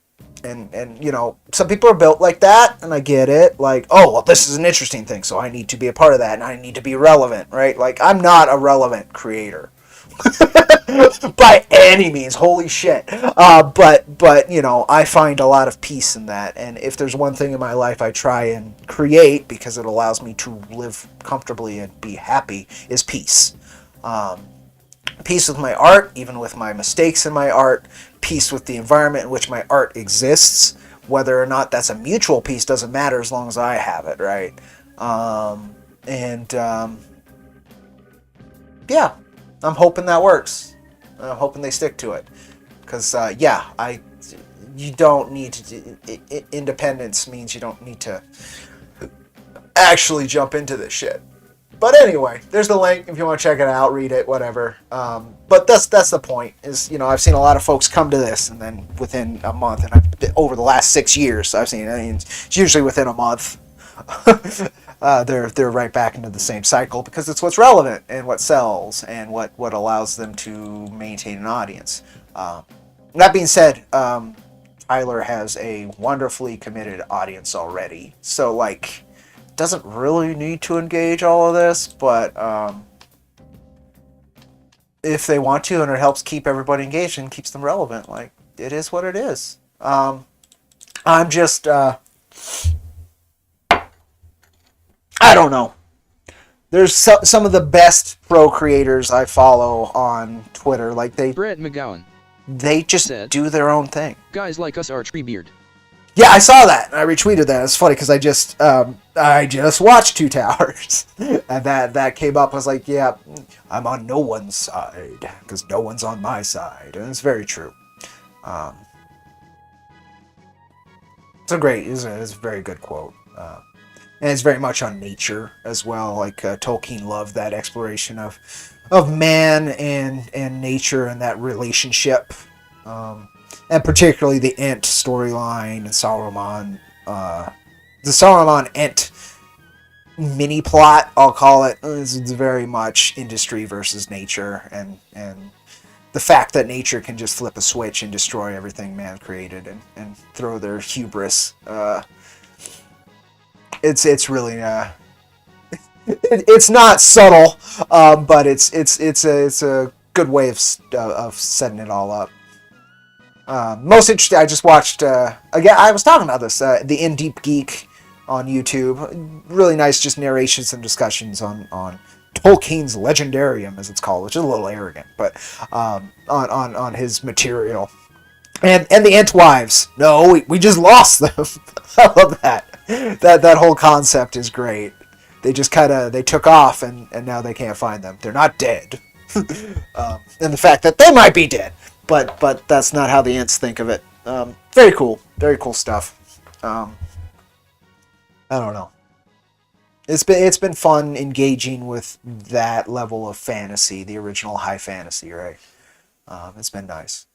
And you know, some people are built like that, and I get it. Like, oh, well, this is an interesting thing, so I need to be a part of that, and I need to be relevant, right? Like, I'm not a relevant creator. By any means, holy shit. But you know, I find a lot of peace in that, and if there's one thing in my life I try and create, because it allows me to live comfortably and be happy, is peace. Peace with my art, even with my mistakes in my art. Peace with the environment in which my art exists. Whether or not that's a mutual peace doesn't matter as long as I have it, right? Yeah. I'm hoping that works. I'm hoping they stick to it. Because, you don't need to... Independence means you don't need to actually jump into this shit. But anyway, there's the link if you want to check it out, read it, whatever. But that's the point. Is, you know, I've seen a lot of folks come to this, and then within a month, and over the last 6 years, I've seen, I mean, it's usually within a month. They're right back into the same cycle, because it's what's relevant and what sells and what allows them to maintain an audience. That being said, Tyler has a wonderfully committed audience already, so like doesn't really need to engage all of this, but if they want to and it helps keep everybody engaged and keeps them relevant, like, it is what it is. I'm just I don't know. There's some of the best pro creators I follow on Twitter. Like Brett McGowan. They just do their own thing. Guys like us are Treebeard. Yeah, I saw that. I retweeted that. It's funny because I just watched Two Towers, and that came up. I was like, yeah, I'm on no one's side because no one's on my side, and it's very true. It's a very good quote. And it's very much on nature as well. Like Tolkien loved that exploration of man and nature and that relationship, and particularly the Ent storyline and Saruman, the Saruman Ent mini plot, I'll call it. It's very much industry versus nature, and the fact that nature can just flip a switch and destroy everything man created and throw their hubris. It's really it's not subtle, but it's a good way of setting it all up. Most interesting. I just watched again. I was talking about this. The In Deep Geek on YouTube. Really nice, just narrations and discussions on Tolkien's Legendarium, as it's called, which is a little arrogant, but on his material. And the Entwives. No, we just lost them. I love that. That whole concept is great. they just kind of, they took off, and now they can't find them. They're not dead. And the fact that they might be dead, but that's not how the ants think of it. Very cool stuff. I don't know. It's been fun engaging with that level of fantasy, the original high fantasy, right? It's been nice.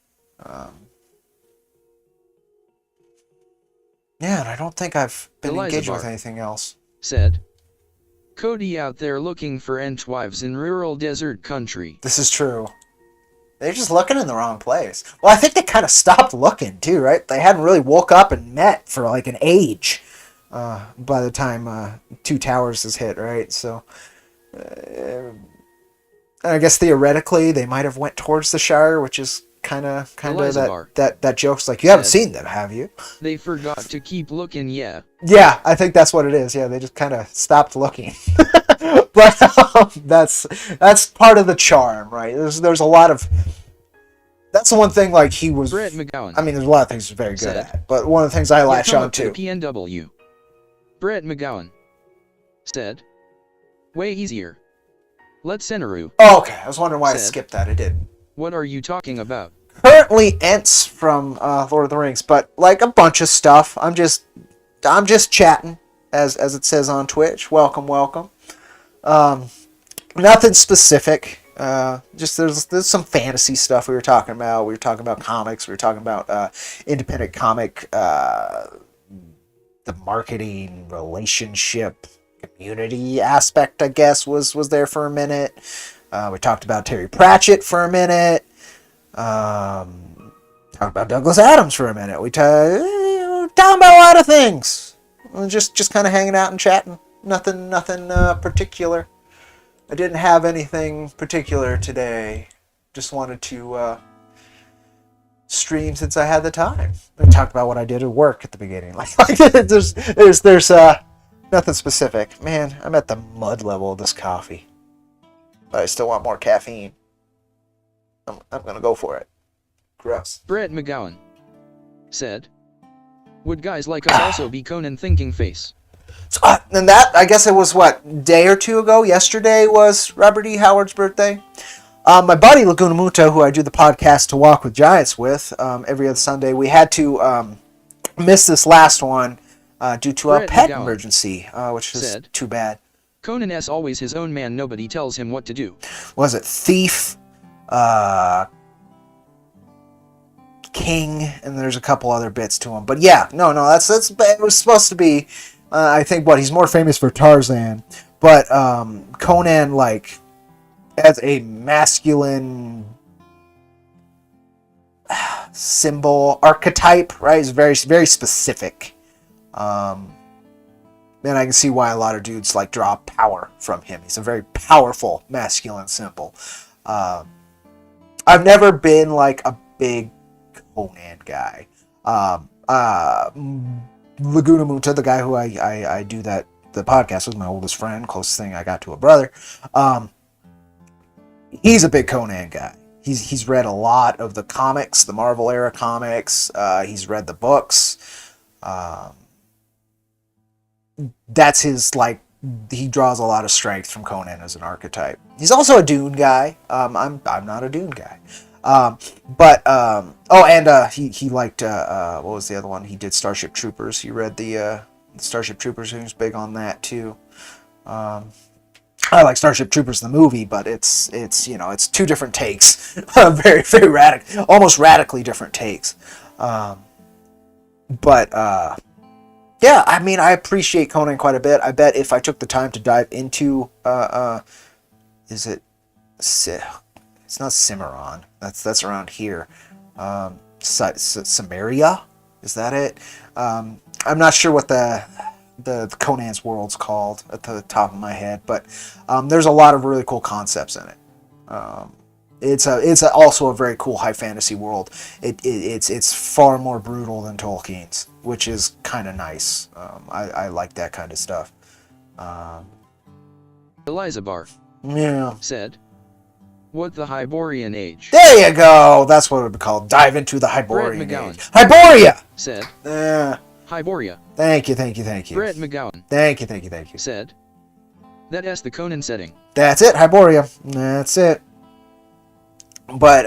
Yeah, and I don't think I've been engaging with anything else. Said, Cody out there looking for entwives in rural desert country. This is true. They're just looking in the wrong place. Well, I think they kind of stopped looking too, right? They hadn't really woke up and met for like an age by the time Two Towers is hit, right? So, I guess theoretically they might have went towards the Shire, which is kind of that joke's like, you haven't seen them, have you? They forgot to keep looking, yeah. Yeah, I think that's what it is. Yeah, they just kind of stopped looking. But that's part of the charm, right? There's a lot of, that's the one thing, like, he was, Brett McGowan. I mean, there's a lot of things he's very good at, but one of the things I latch on to. PNW. Brett McGowan said, way easier. Let's Senaru. Oh, okay. I was wondering why I skipped that. I didn't. What are you talking about? Currently Ents from Lord of the Rings, but like a bunch of stuff. I'm just chatting, as it says on Twitch. Welcome. Nothing specific. Just there's some fantasy stuff we were talking about. We were talking about comics. We were talking about independent comic, the marketing, relationship, community aspect, I guess, was there for a minute. We talked about Terry Pratchett for a minute. Talked about Douglas Adams for a minute. We talked about a lot of things. Just kind of hanging out and chatting. Nothing particular. I didn't have anything particular today. Just wanted to stream since I had the time. I talked about what I did at work at the beginning. Like there's nothing specific. Man, I'm at the mud level of this coffee. But I still want more caffeine. I'm gonna go for it. Gross. Brett McGowan said, would guys like us also be Conan thinking face? So, and that, I guess it was, what, day or two ago? Yesterday was Robert E. Howard's birthday. My buddy Laguna Muta, who I do the podcast To Walk with Giants with every other Sunday, we had to miss this last one due to a pet emergency, which is too bad. Conan S. always his own man, nobody tells him what to do. Was it thief, king, and there's a couple other bits to him. But yeah, no, that's it was supposed to be, I think, he's more famous for Tarzan, but Conan, like, as a masculine symbol, archetype, right, is very, very specific. And I can see why a lot of dudes like draw power from him. He's a very powerful masculine symbol. I've never been like a big Conan guy. Laguna Muta, the guy who I do the podcast with, my oldest friend, closest thing I got to a brother. He's a big Conan guy. He's read a lot of the comics, the Marvel era comics. He's read the books. That's his, like, he draws a lot of strength from Conan as an archetype. He's also a Dune guy. I'm not a Dune guy. He liked, what was the other one? He did Starship Troopers. He read the Starship Troopers, and he was big on that too. I like Starship Troopers the movie, but it's two different takes. Very, very radical, almost radically different takes. Yeah, I mean, I appreciate Conan quite a bit. I bet if I took the time to dive into, is it, it's not Cimarron. That's around here. Samaria? Is that it? I'm not sure what the Conan's world's called at the top of my head, but there's a lot of really cool concepts in it. It's also a very cool high fantasy world. It's far more brutal than Tolkien's, which is kind of nice. I like that kind of stuff. Eliza Bar said, what the Hyborian Age? There you go! That's what it would be called. Dive into the Hyborian Age. Hyboria! Said, Hyboria. Thank you. Brett McGowan Thank you. said, That's the Conan setting. That's it, Hyboria. That's it. But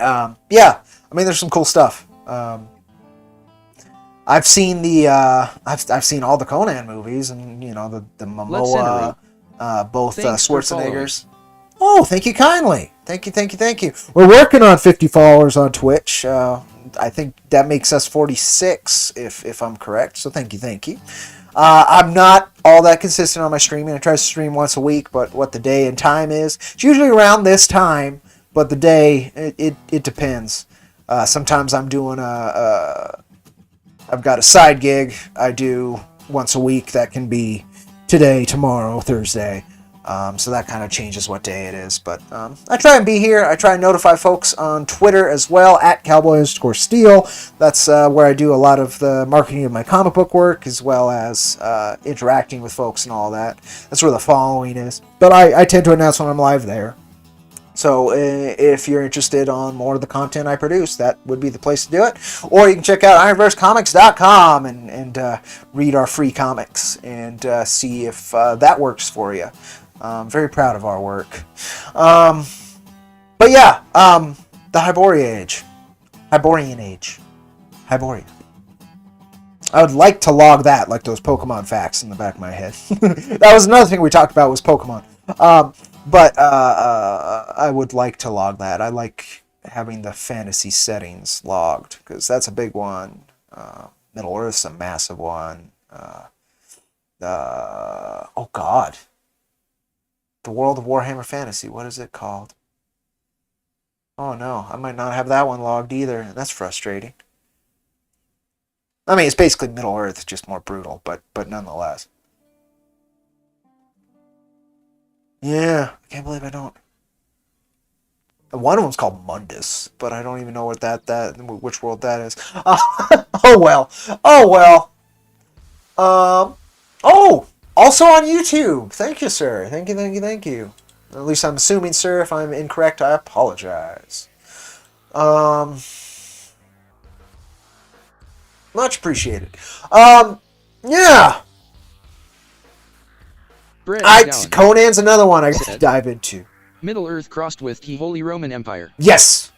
yeah, I mean, there's some cool stuff. I've seen the I've seen all the Conan movies, and you know the Momoa, both Schwarzeneggers. Oh, thank you kindly. Thank you. We're working on 50 followers on Twitch. I think that makes us 46, if I'm correct. So thank you. I'm not all that consistent on my streaming. I try to stream once a week, but what the day and time is, it's usually around this time. But the day, it depends. Sometimes I'm doing I've got a side gig I do once a week that can be today, tomorrow, Thursday. So that kind of changes what day it is. But I try and be here. I try and notify folks on Twitter as well, at Cowboy_Steel. That's where I do a lot of the marketing of my comic book work, as well as interacting with folks and all that. That's where the following is. But I tend to announce when I'm live there. So if you're interested on more of the content I produce, that would be the place to do it. Or you can check out IronVerseComics.com and read our free comics and see if that works for you. I'm very proud of our work. But yeah, the Hyborian Age. Hyboria. I would like to log that, like those Pokemon facts in the back of my head. That was another thing we talked about was Pokemon. But I would like to log that. I like having the fantasy settings logged, because that's a big one. Middle Earth's a massive one. Oh God. The World of Warhammer Fantasy, what is it called? Oh no, I might not have that one logged either. That's frustrating. I mean, it's basically Middle Earth, just more brutal, but nonetheless. Yeah, I can't believe I don't. One of them's called Mundus, but I don't even know what which world that is. Oh well. Oh, also on YouTube. Thank you, sir. Thank you. At least I'm assuming, sir. If I'm incorrect, I apologize. Much appreciated. Yeah. Conan's another one I gotta dive into. Middle Earth crossed with the Holy Roman Empire. Yes.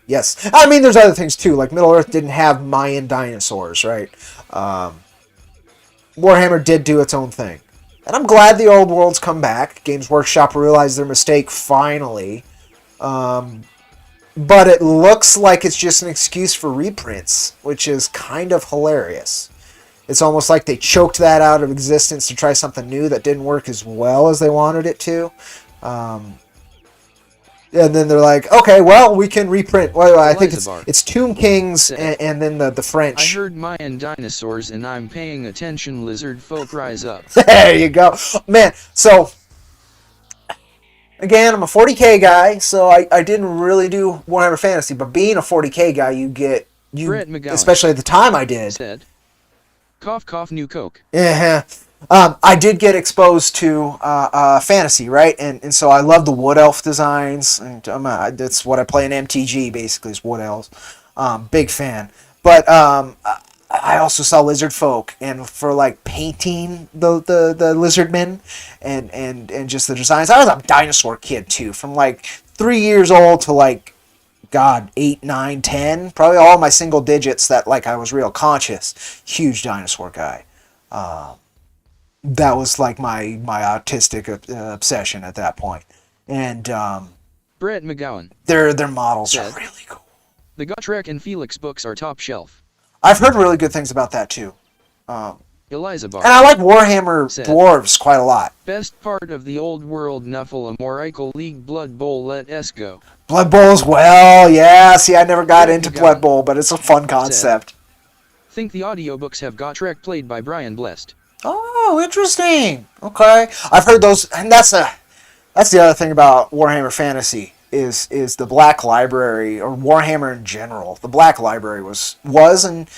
I mean, there's other things too. Like Middle Earth didn't have Mayan dinosaurs, right? Warhammer did do its own thing, and I'm glad the old world's come back. Games Workshop realized their mistake finally, but it looks like it's just an excuse for reprints, which is kind of hilarious. It's almost like they choked that out of existence to try something new that didn't work as well as they wanted it to. And then they're like, okay, well, we can reprint. Well, I think it's Tomb Kings and then the French. I heard Mayan dinosaurs and I'm paying attention, lizard folk rise up. There you go. Man, so, again, I'm a 40K guy, so I didn't really do Warhammer Fantasy, but being a 40K guy, especially at the time I did. Said. Cough, new Coke. Yeah. I did get exposed to fantasy, right? And so I love the Wood Elf designs. And that's what I play in MTG, basically, is Wood Elves. Big fan. But I also saw Lizard Folk. And for, like, painting the lizard men and just the designs. I was a dinosaur kid, too. From, like, 3 years old to, like, 8, 9, 10, probably all my single digits that like I was real conscious. Huge dinosaur guy. That was like my autistic obsession at that point. And Brett McGowan. Their models are really cool. The Gotrek and Felix books are top shelf. I've heard really good things about that too. Eliza Bar. And I like Warhammer Dwarves quite a lot. Best part of the old world Nephilim Oracle League Blood Bowl let us go. Blood Bowl as well, yeah. See, I never got into Blood Bowl, but it's a fun concept. Think the audiobooks have Gotrek played by Brian Blessed. Oh, interesting. Okay. I've heard those, and that's the other thing about Warhammer Fantasy is the Black Library, or Warhammer in general. The Black Library was and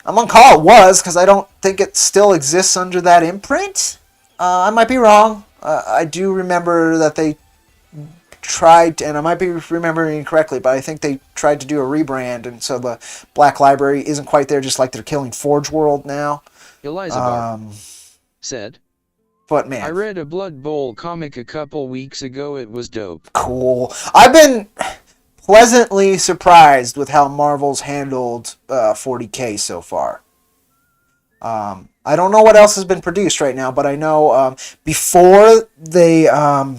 I'm going to call it was, because I don't think it still exists under that imprint. I might be wrong. I do remember that they tried, and I might be remembering incorrectly, but I think they tried to do a rebrand, and so the Black Library isn't quite there, just like they're killing Forge World now. Eliza Bar said, But man, I read a Blood Bowl comic a couple weeks ago. It was dope. cool. I've been pleasantly surprised with how Marvel's handled 40K so far. I don't know what else has been produced right now, but I know before they, and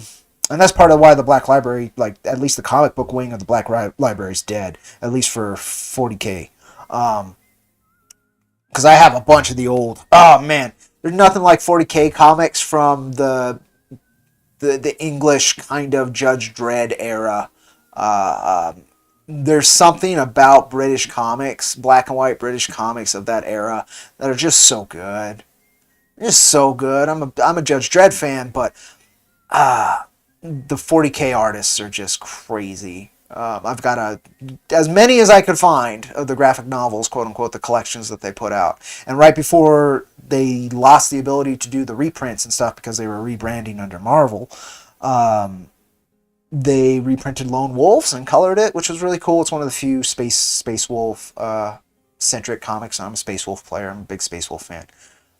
that's part of why the Black Library, like at least the comic book wing of the Black Library is dead, at least for 40K. Because I have a bunch of the old. Oh man, there's nothing like 40K comics from the English kind of Judge Dredd era. There's something about British comics, black and white British comics of that era, that are just so good. Just so good. I'm a Judge Dredd fan, but the 40K artists are just crazy. I've got as many as I could find of the graphic novels, quote unquote, the collections that they put out. And right before they lost the ability to do the reprints and stuff because they were rebranding under Marvel, they reprinted Lone Wolves and colored it, which was really cool. It's one of the few Space Wolf centric comics. I'm a Space Wolf player. I'm a big Space Wolf fan.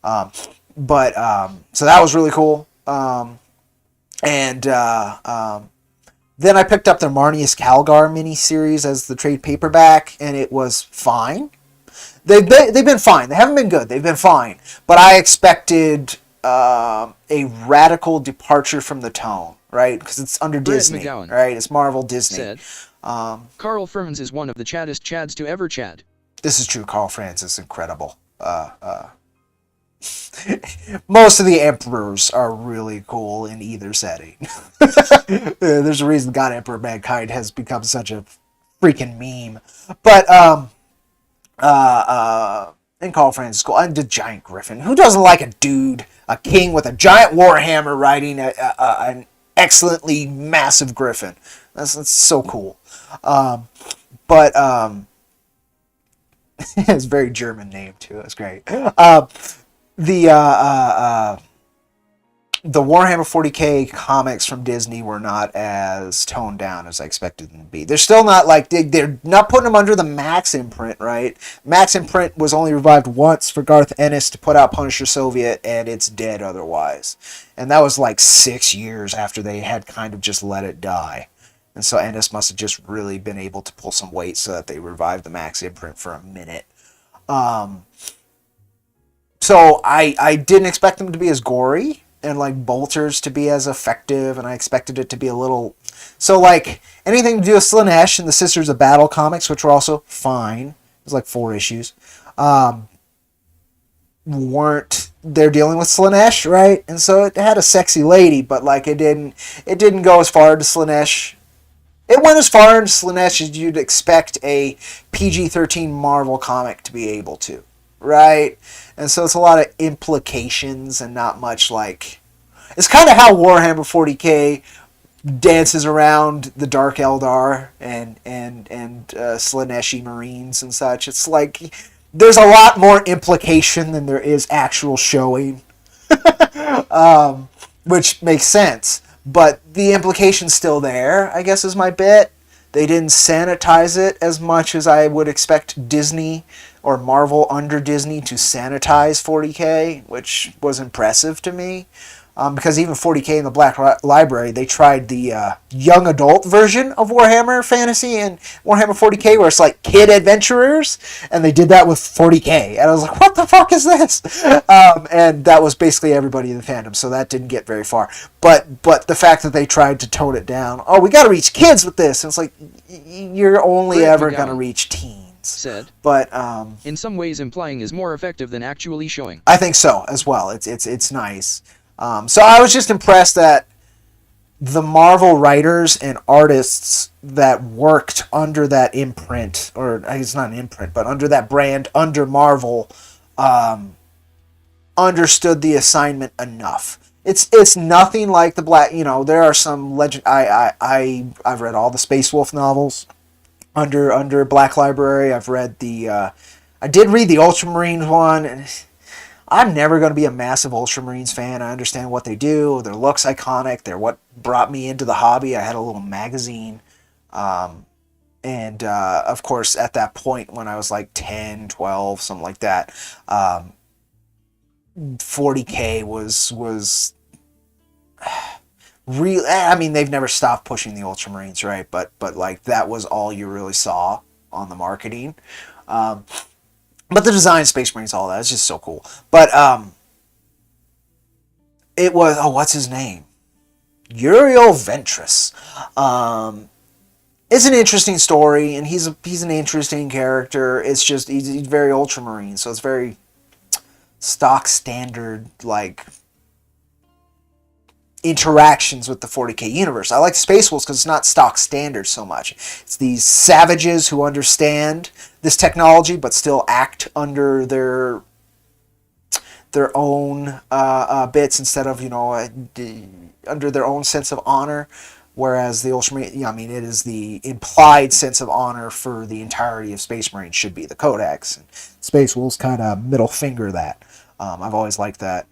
So that was really cool. Then I picked up the Marnius Calgar miniseries as the trade paperback, and it was fine. They've been fine. They haven't been good. They've been fine. But I expected a radical departure from the tone, right? Because it's under Disney, McGowan right? It's Marvel Disney. Said, Carl Ferns is one of the chattest chads to ever chat. This is true. Carl Franz is incredible. Most of the emperors are really cool in either setting. There's a reason God Emperor Mankind has become such a freaking meme. But and Carl Franz is cool. And the giant griffin. Who doesn't like a king with a giant warhammer riding an excellently massive griffin? That's so cool. It's a very German name too. That's great. The Warhammer 40K comics from Disney were not as toned down as I expected them to be. They're still not like they're not putting them under the Max imprint, right? Max imprint was only revived once for Garth Ennis to put out Punisher Soviet, and it's dead otherwise. And that was like 6 years after they had kind of just let it die. And so Ennis must have just really been able to pull some weight so that they revived the Max imprint for a minute. So I didn't expect them to be as gory and like Bolters to be as effective, and I expected it to be a little... So like anything to do with Slaanesh and the Sisters of Battle comics, which were also fine. It was like 4 issues. They're dealing with Slaanesh, right? And so it had a sexy lady, but like it didn't go as far to Slaanesh. It went as far into Slaanesh as you'd expect a PG-13 Marvel comic to be able to, right? And so it's a lot of implications and not much like... It's kind of how Warhammer 40K dances around the Dark Eldar and Slaaneshi Marines and such. It's like there's a lot more implication than there is actual showing, which makes sense. But the implication's still there, I guess is my bit. They didn't sanitize it as much as I would expect Disney or Marvel under Disney to sanitize 40K, which was impressive to me. Because even 40K in the Black Library, they tried the young adult version of Warhammer Fantasy and Warhammer 40K, where it's like kid adventurers, and they did that with 40K. And I was like, what the fuck is this? And that was basically everybody in the fandom, so that didn't get very far. But the fact that they tried to tone it down, oh, we got to reach kids with this, and it's like, you're only ever going to reach teens. Said, but in some ways implying is more effective than actually showing. I think so as well. It's nice. So I was just impressed that the Marvel writers and artists that worked under that imprint, or it's not an imprint, but under that brand, under Marvel, understood the assignment enough. It's nothing like the Black. There are some legend. I've read all the Space Wolf novels under Black Library. I've read I did read the Ultramarines one, and I'm never going to be a massive Ultramarines fan. I understand what they do. Their look's iconic. They're what brought me into the hobby. I had a little magazine. Of course, at that point, when I was like 10, 12, something like that, 40K was I mean, they've never stopped pushing the Ultramarines, right? But like that was all you really saw on the marketing. But the design of Space Marines, all that, is just so cool. But it was, what's his name? Uriel Ventress. It's an interesting story, and he's an interesting character. It's just he's very Ultramarine, so it's very stock standard, like interactions with the 40k universe. I like Space Wolves because it's not stock standard so much. It's these savages who understand this technology but still act under their own bits instead of, under their own sense of honor. Whereas the Ultramarine, I mean, it is the implied sense of honor for the entirety of Space Marines should be the Codex. And Space Wolves kind of middle finger that. I've always liked that.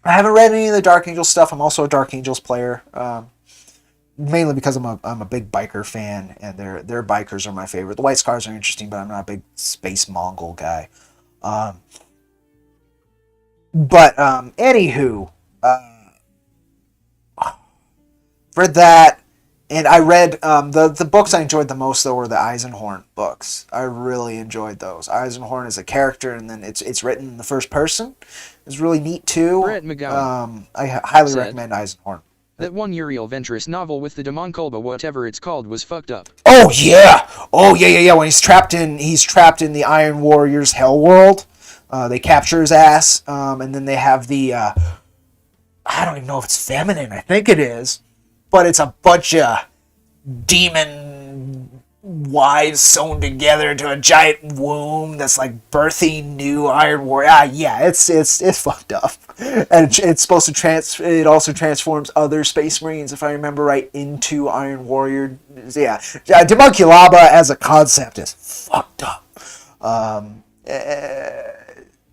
I haven't read any of the Dark Angels stuff. I'm also a Dark Angels player, mainly because I'm a big biker fan, and their bikers are my favorite. The White Scars are interesting, but I'm not a big space Mongol guy. Anywho, read that, and I read the books I enjoyed the most though were the Eisenhorn books. I really enjoyed those. Eisenhorn is a character, and then it's written in the first person. It's really neat too. Brett McGowan I highly recommend Eisenhorn. That one Uriel Ventress novel with the Damonkolba whatever it's called was fucked up. Oh yeah. When he's trapped in the Iron Warriors Hell World, they capture his ass, and then they have the I don't even know if it's feminine. I think it is, but it's a bunch of demon wives sewn together into a giant womb that's like birthing new Iron Warrior. It's fucked up, and it's supposed to it also transforms other Space Marines, if I remember right, into Iron Warrior. Yeah, Damonkulaba as a concept is fucked up.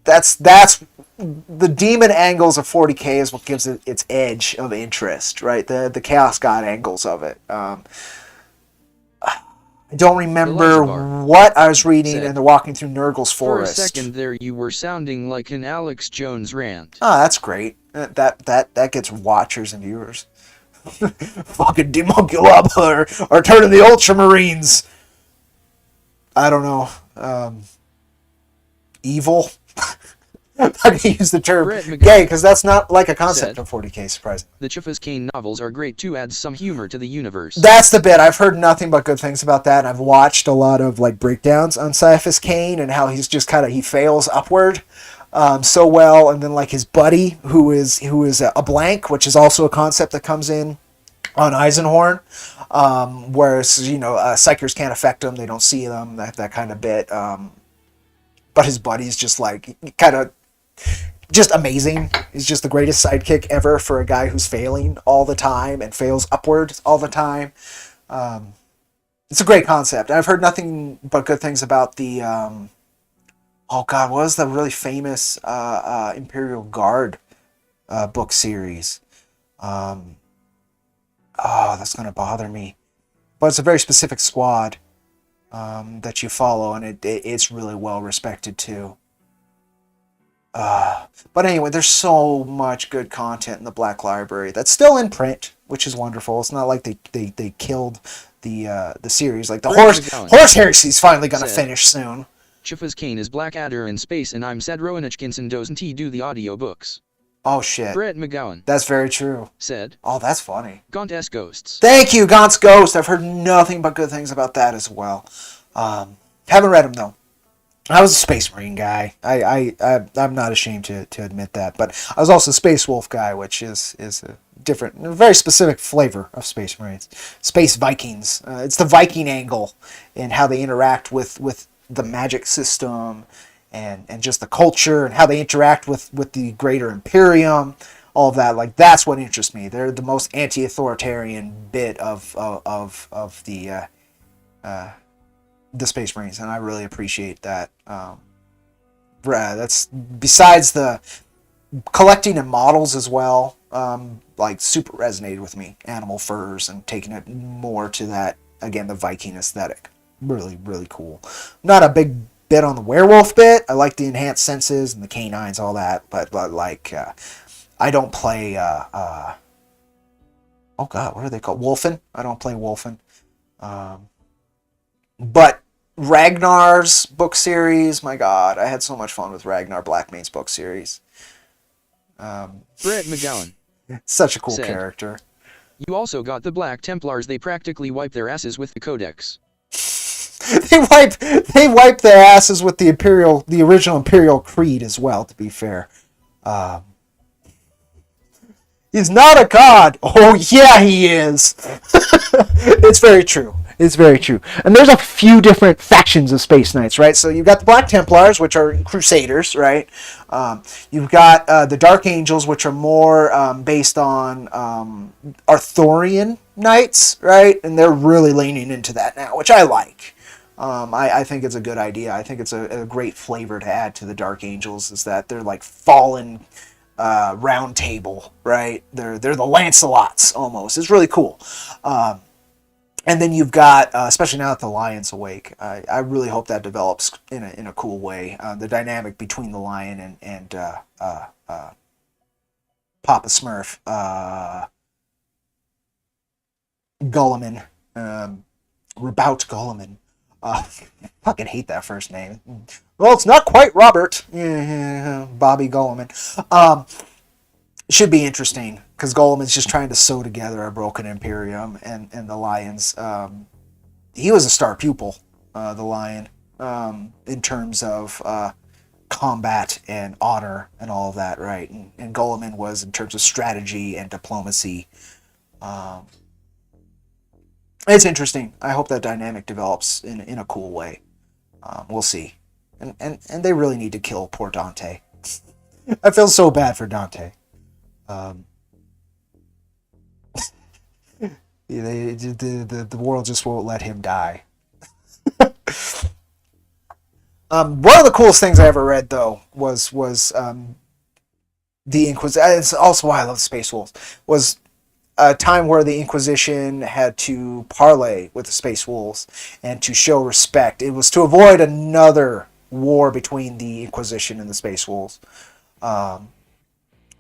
That's the demon angles of 40k is what gives it its edge of interest, right? The Chaos God angles of it. I don't remember what I was reading, and they're walking through Nurgle's forest. For a second there you were sounding like an Alex Jones rant. Oh, that's great. That gets watchers and viewers. Fucking Damonkulaba or turn of the Ultramarines. I don't know. Evil? I'm going to use the term gay, because that's not like a concept of 40k, surprisingly. The Chiffa's Kane novels are great to add some humor to the universe. That's the bit. I've heard nothing but good things about that, and I've watched a lot of like breakdowns on Cyphus Kane and how he's just he fails upward so well, and then like his buddy who is a blank, which is also a concept that comes in on Eisenhorn, whereas psychers can't affect them, they don't see them, that kind of bit. But his buddy's just like just amazing. He's just the greatest sidekick ever for a guy who's failing all the time and fails upward all the time. It's a great concept. I've heard nothing but good things about the what was the really famous Imperial Guard book series? That's gonna bother me. But it's a very specific squad that you follow, and it's really well respected too. But anyway, there's so much good content in the Black Library that's still in print, which is wonderful. It's not like they killed the series. Like the Horse Heresy's finally gonna finish soon. Chiffa's Kane is Blackadder in space, and I'm sad Rowan Atkinson doesn't do the audiobooks. Oh shit. Brett McGowan. That's very true. Said. Oh, that's funny. Gaunt S Ghosts. Thank you, Gaunt's Ghost. I've heard nothing but good things about that as well. Haven't read them though. I was a Space Marine guy. I'm not ashamed to admit that. But I was also a Space Wolf guy, which is a different, a very specific flavor of Space Marines. Space Vikings. It's the Viking angle and how they interact with the magic system and just the culture and how they interact with the greater Imperium. All of that, like, that's what interests me. They're the most anti-authoritarian bit of the Space Marines, and I really appreciate that. That's besides the collecting and models as well. Like, super resonated with me. Animal furs and taking it more to that, again, the Viking aesthetic. Really, really cool. Not a big bit on the werewolf bit. I like the enhanced senses and the canines, all that, but like I don't play. Oh God, what are they called? Wolfen. I don't play Wolfen. But Ragnar's book series, my God, I had so much fun with Ragnar Blackmane's book series. Brett McGowan. Such a cool said, character. You also got the Black Templars. They practically wipe their asses with the Codex. they wipe their asses with the original Imperial Creed as well, to be fair. He's not a god. Oh yeah, he is. It's very true. It's very true. And there's a few different factions of Space Knights, right? So you've got the Black Templars, which are Crusaders, right? You've got the Dark Angels, which are more based on Arthurian Knights, right? And they're really leaning into that now, which I like. I think it's a good idea. I think it's a great flavor to add to the Dark Angels, is that they're like fallen round table, right? They're the Lancelots almost. It's really cool. And then you've got, especially now that the Lion's awake, I really hope that develops in a cool way. The dynamic between the Lion and Papa Smurf, Gulliman, Rabout Gulliman. Fucking hate that first name. Well, it's not quite Robert. Bobby Gulliman. Should be interesting, because Gulliman's just trying to sew together a broken Imperium, and the Lions. He was a star pupil, the Lion, in terms of combat and honor and all of that, right? And Gulliman was in terms of strategy and diplomacy. It's interesting. I hope that dynamic develops in a cool way. We'll see. And they really need to kill poor Dante. I feel so bad for Dante. The world just won't let him die. One of the coolest things I ever read, though, was the Inquisition. It's also why I love Space Wolves. Was a time where the Inquisition had to parley with the Space Wolves and to show respect. It was to avoid another war between the Inquisition and the Space Wolves.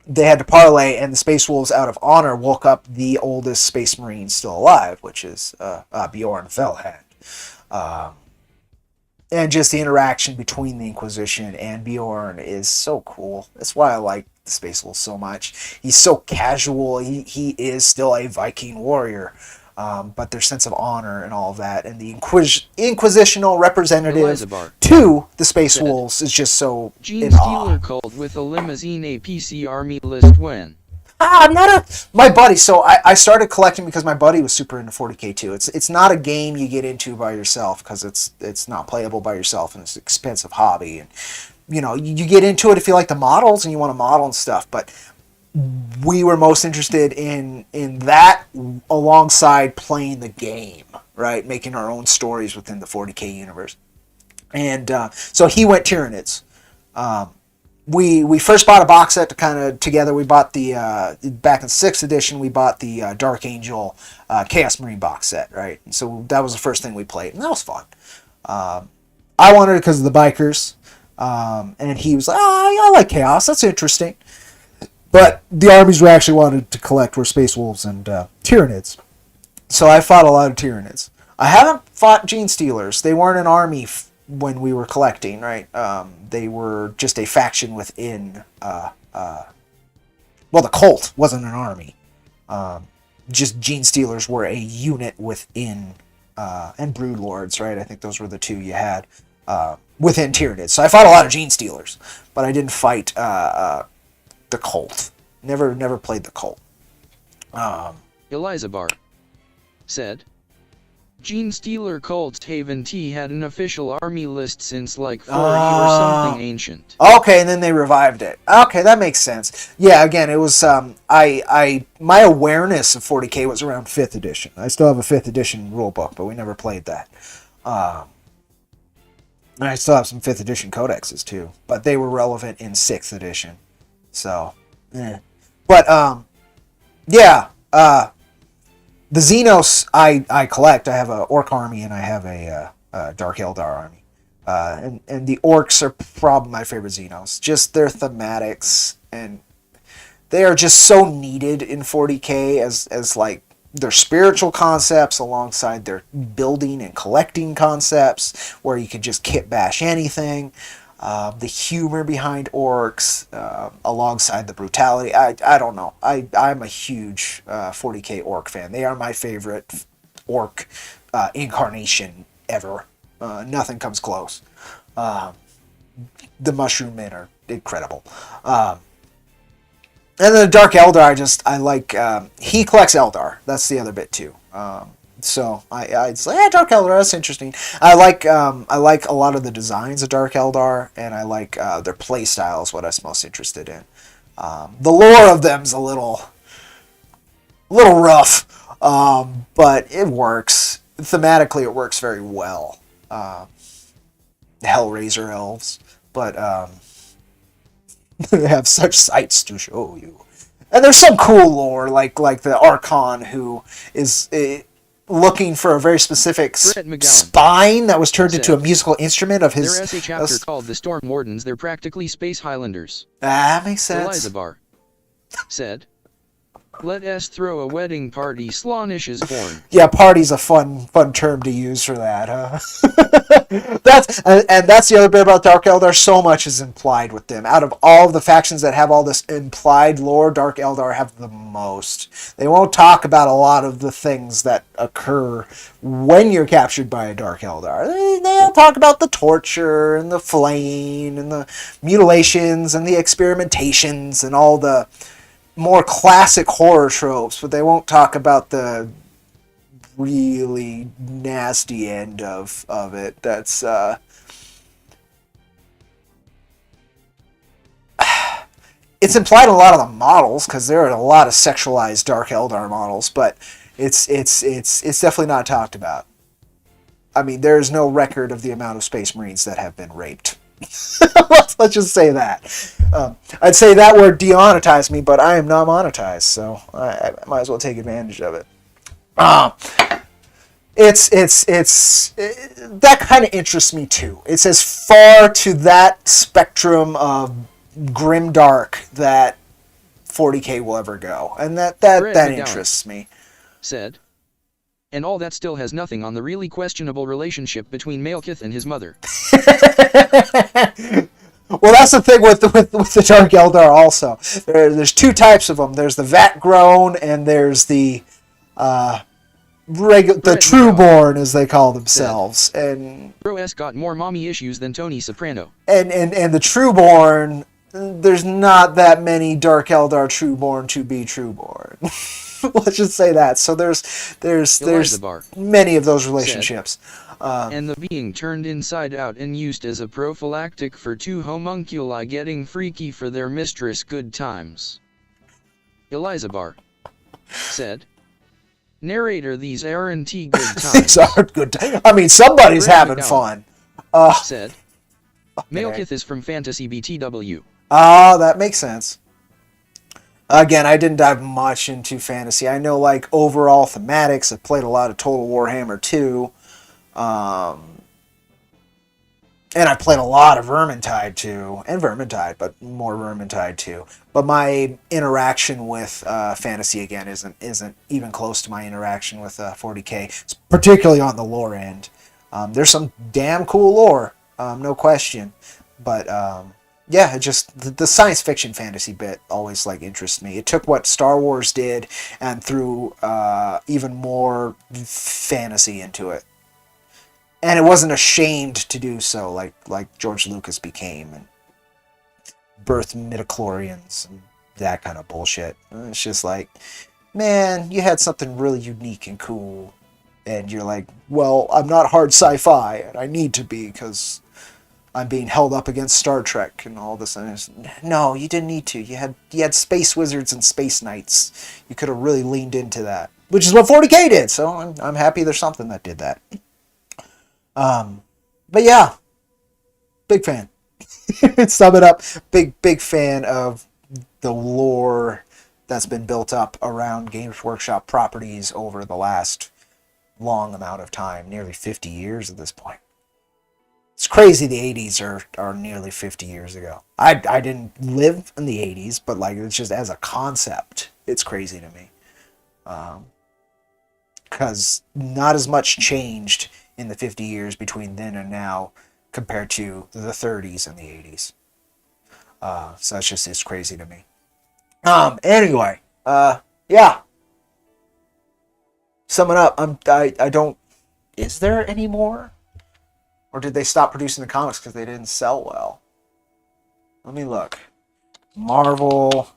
They had to parley, and the Space Wolves, out of honor, woke up the oldest Space Marine still alive, which is Bjorn Fellhand. And just the interaction between the Inquisition and Bjorn is so cool. That's why I like the Space Wolves so much. He's so casual. He is still a Viking warrior, but their sense of honor and all of that, and the Inquisitional representative to the Space Wolves is just so Gene Steeler called with a limousine APC army list when. I'm not my buddy. So I started collecting because my buddy was super into 40k too. It's not a game you get into by yourself, because it's not playable by yourself, and it's an expensive hobby. And you get into it if you like the models and you want to model and stuff. But we were most interested in that alongside playing the game, right? Making our own stories within the 40k universe. And so he went Tyranids. We first bought a box set to kind of together. We bought the back in 6th edition. We bought the Dark Angel Chaos Marine box set, right? And so that was the first thing we played, and that was fun. I wanted it because of the bikers, and he was like, "Oh, I like Chaos. That's interesting." But the armies we actually wanted to collect were Space Wolves and Tyranids. So I fought a lot of Tyranids. I haven't fought Gene Stealers. They weren't an army when we were collecting, right? They were just a faction within. The cult wasn't an army. Just Gene Stealers were a unit within, and Brood Lords, right? I think those were the two you had within Tyranids. So I fought a lot of Gene Stealers, but I didn't fight the cult. Never played the cult. Eliza Barr said, Gene Steeler Cult's Haven T had an official army list since like 40 or something ancient. Okay, and then they revived it. Okay, that makes sense. Yeah, again, it was my awareness of 40k was around 5th edition. I still have a 5th edition rulebook, but we never played that. And I still have some 5th edition codexes too, but they were relevant in 6th edition. So, But the Xenos I collect. I have an Orc army and I have a Dark Eldar army. And the Orcs are probably my favorite Xenos. Just their thematics and they are just so needed in 40K as like their spiritual concepts alongside their building and collecting concepts, where you could just kit bash anything. The humor behind orcs, alongside the brutality. I don't know. I'm a huge 40K orc fan. They are my favorite orc incarnation ever. Nothing comes close. The Mushroom Men are incredible. And then the Dark Eldar, I like, he collects Eldar. That's the other bit too. So I say, yeah, Dark Eldar, that's interesting. I like a lot of the designs of Dark Eldar, and I like their play style is what I was most interested in. The lore of them's a little rough, but it works. Thematically, it works very well. Hellraiser elves, but they have such sights to show you. And there's some cool lore, like the Archon, who is looking for a very specific spine that was turned into a musical instrument of his... There's a chapter called The Storm Wardens. They're practically space Highlanders. That makes sense. Elizabar said, "Let us throw a wedding party. Slaanesh is born." Yeah, party's a fun term to use for that, huh? That's the other bit about Dark Eldar. So much is implied with them. Out of all of the factions that have all this implied lore, Dark Eldar have the most. They won't talk about a lot of the things that occur when you're captured by a Dark Eldar. They'll talk about the torture and the flaying and the mutilations and the experimentations and all the more classic horror tropes, but they won't talk about the really nasty end of it. That's it's implied in a lot of the models, because there are a lot of sexualized Dark Eldar models, but it's definitely not talked about. I mean, there is no record of the amount of Space Marines that have been raped. Let's just say that. I'd say that word demonetized me, but I am not monetized, so I might as well take advantage of it. It's that kind of interests me too. It's as far to that spectrum of grimdark that 40K will ever go, and that interests me. Said, and all that still has nothing on the really questionable relationship between Malekith and his mother. Well, that's the thing with the Dark Eldar also. There's two types of them. There's the vat-grown, and there's the Trueborn, as they call themselves. And Bro-S got more mommy issues than Tony Soprano. And the Trueborn, there's not that many Dark Eldar Trueborn to be Trueborn. Let's just say that. So there's many of those relationships. And the being turned inside out and used as a prophylactic for two homunculi getting freaky for their mistress. Good times. Elizabar said, narrator, these aren't good times. These aren't good times. I mean, somebody's having fun. Said, Malekith is from Fantasy BTW. That makes sense. Again, I didn't dive much into fantasy. I know, like, overall thematics. I've played a lot of Total Warhammer 2. And I played a lot of Vermintide too, and Vermintide, but more Vermintide too. But my interaction with fantasy again isn't even close to my interaction with 40K, particularly on the lore end. There's some damn cool lore, no question. But yeah, it just the science fiction fantasy bit always like interests me. It took what Star Wars did and threw even more fantasy into it. And it wasn't ashamed to do so, like George Lucas became, and birthed midichlorians and that kind of bullshit. It's just like, man, you had something really unique and cool, and you're like, well, I'm not hard sci-fi, and I need to be because I'm being held up against Star Trek and all this. And no, you didn't need to. You had space wizards and space knights. You could have really leaned into that, which is what 40K did. So I'm happy there's something that did that. But yeah, big fan. Sum it up, big fan of the lore that's been built up around Games Workshop properties over the last long amount of time, nearly 50 years at this point. It's crazy the 80s are nearly 50 years ago. I didn't live in the 80s, but like it's just as a concept, it's crazy to me. Because not as much changed in the 50 years between then and now compared to the 30s and the 80s. So it's crazy to me. Anyway, yeah. Summing up, I don't. Is there any more? Or did they stop producing the comics because they didn't sell well? Let me look. Marvel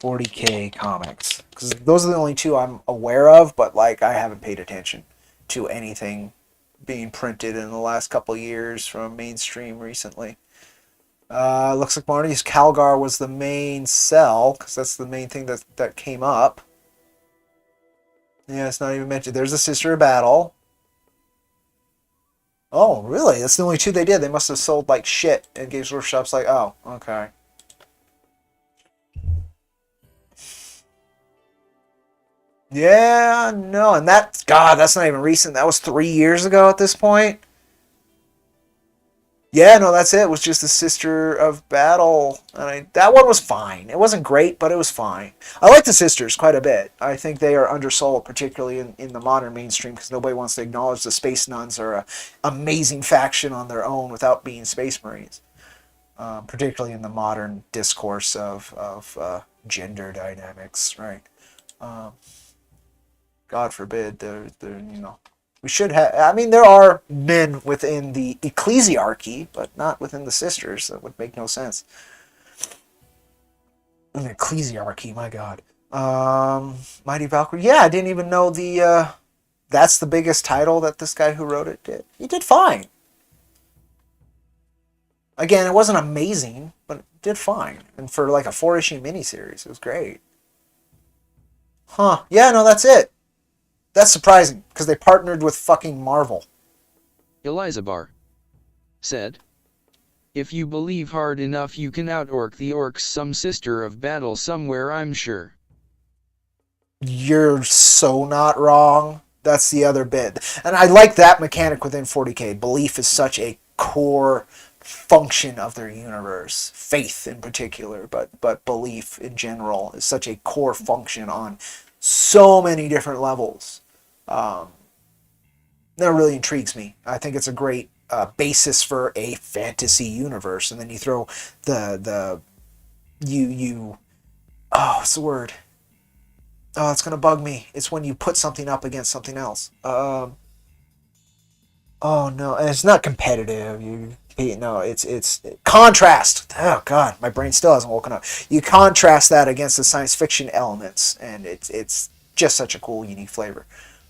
40K comics. Because those are the only two I'm aware of, but like I haven't paid attention to anything being printed in the last couple years from mainstream recently. Looks like Marty's Calgar was the main sell, because that's the main thing that came up. Yeah, it's not even mentioned. There's a Sister of Battle. Oh, really? That's the only two they did. They must have sold like shit, and Games Workshop's like, oh, okay. Yeah, no, and that's not even recent. That was 3 years ago at this point. Yeah, no, that's it. It was just the Sister of Battle. And that one was fine. It wasn't great, but it was fine. I like the Sisters quite a bit. I think they are undersold, particularly in the modern mainstream, because nobody wants to acknowledge the Space Nuns are an amazing faction on their own without being Space Marines. Particularly in the modern discourse of gender dynamics, right? God forbid, we should have. I mean, there are men within the ecclesiarchy, but not within the sisters. That would make no sense. An ecclesiarchy, my God. Mighty Valkyrie. Yeah, I didn't even know that's the biggest title that this guy who wrote it did. He did fine. Again, it wasn't amazing, but it did fine. And for like a 4-issue miniseries, it was great. Huh. Yeah, no, that's it. That's surprising, because they partnered with fucking Marvel. Elizabar said, if you believe hard enough you can out-orc the orcs, some Sister of Battle somewhere, I'm sure. You're so not wrong. That's the other bit. And I like that mechanic within 40K. Belief is such a core function of their universe. Faith in particular, but belief in general is such a core function on so many different levels. That really intrigues me. I think it's a great basis for a fantasy universe. And then you throw what's the word? Oh, it's gonna bug me. It's when you put something up against something else. Oh no, and it's not competitive. It's contrast. Oh God, my brain still hasn't woken up. You contrast that against the science fiction elements, and it's just such a cool, unique flavor.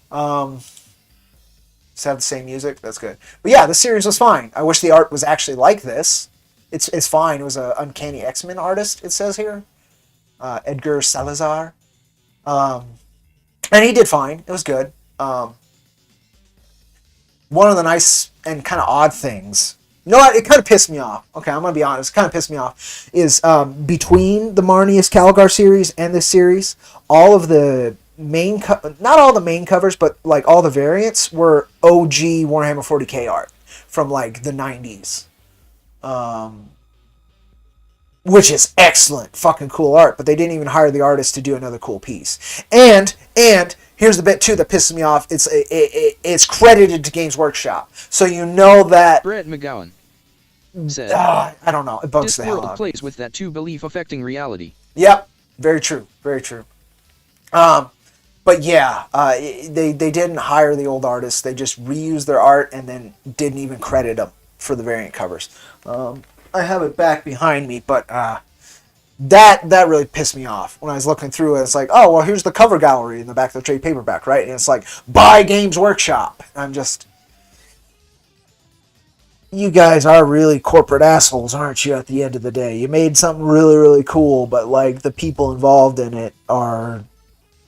Just have the same music. That's good. But yeah, the series was fine. I wish the art was actually like this. It's fine. It was an Uncanny X-Men artist. It says here, Edgar Salazar. And he did fine. It was good. One of the nice and kind of odd things, you know what? It kind of pissed me off. Okay, I'm going to be honest. It kind of pissed me off. Is between the Marnius Calgar series and this series, all of the not all the main covers, but like all the variants were OG Warhammer 40K art from like the 90s. Which is excellent, fucking cool art, but they didn't even hire the artist to do another cool piece. And here's the bit too that pisses me off. It's credited to Games Workshop, so you know that. Brett McGowan said, I don't know. It bugs the hell out. This world plays with that too, belief affecting reality. Yep, very true, very true. But yeah, they didn't hire the old artists. They just reused their art and then didn't even credit them for the variant covers. I have it back behind me, but that really pissed me off when I was looking through it. It's like, oh, well, here's the cover gallery in the back of the trade paperback, right? And it's like, buy Games Workshop. I'm just... You guys are really corporate assholes, aren't you, at the end of the day? You made something really, really cool, but, like, the people involved in it are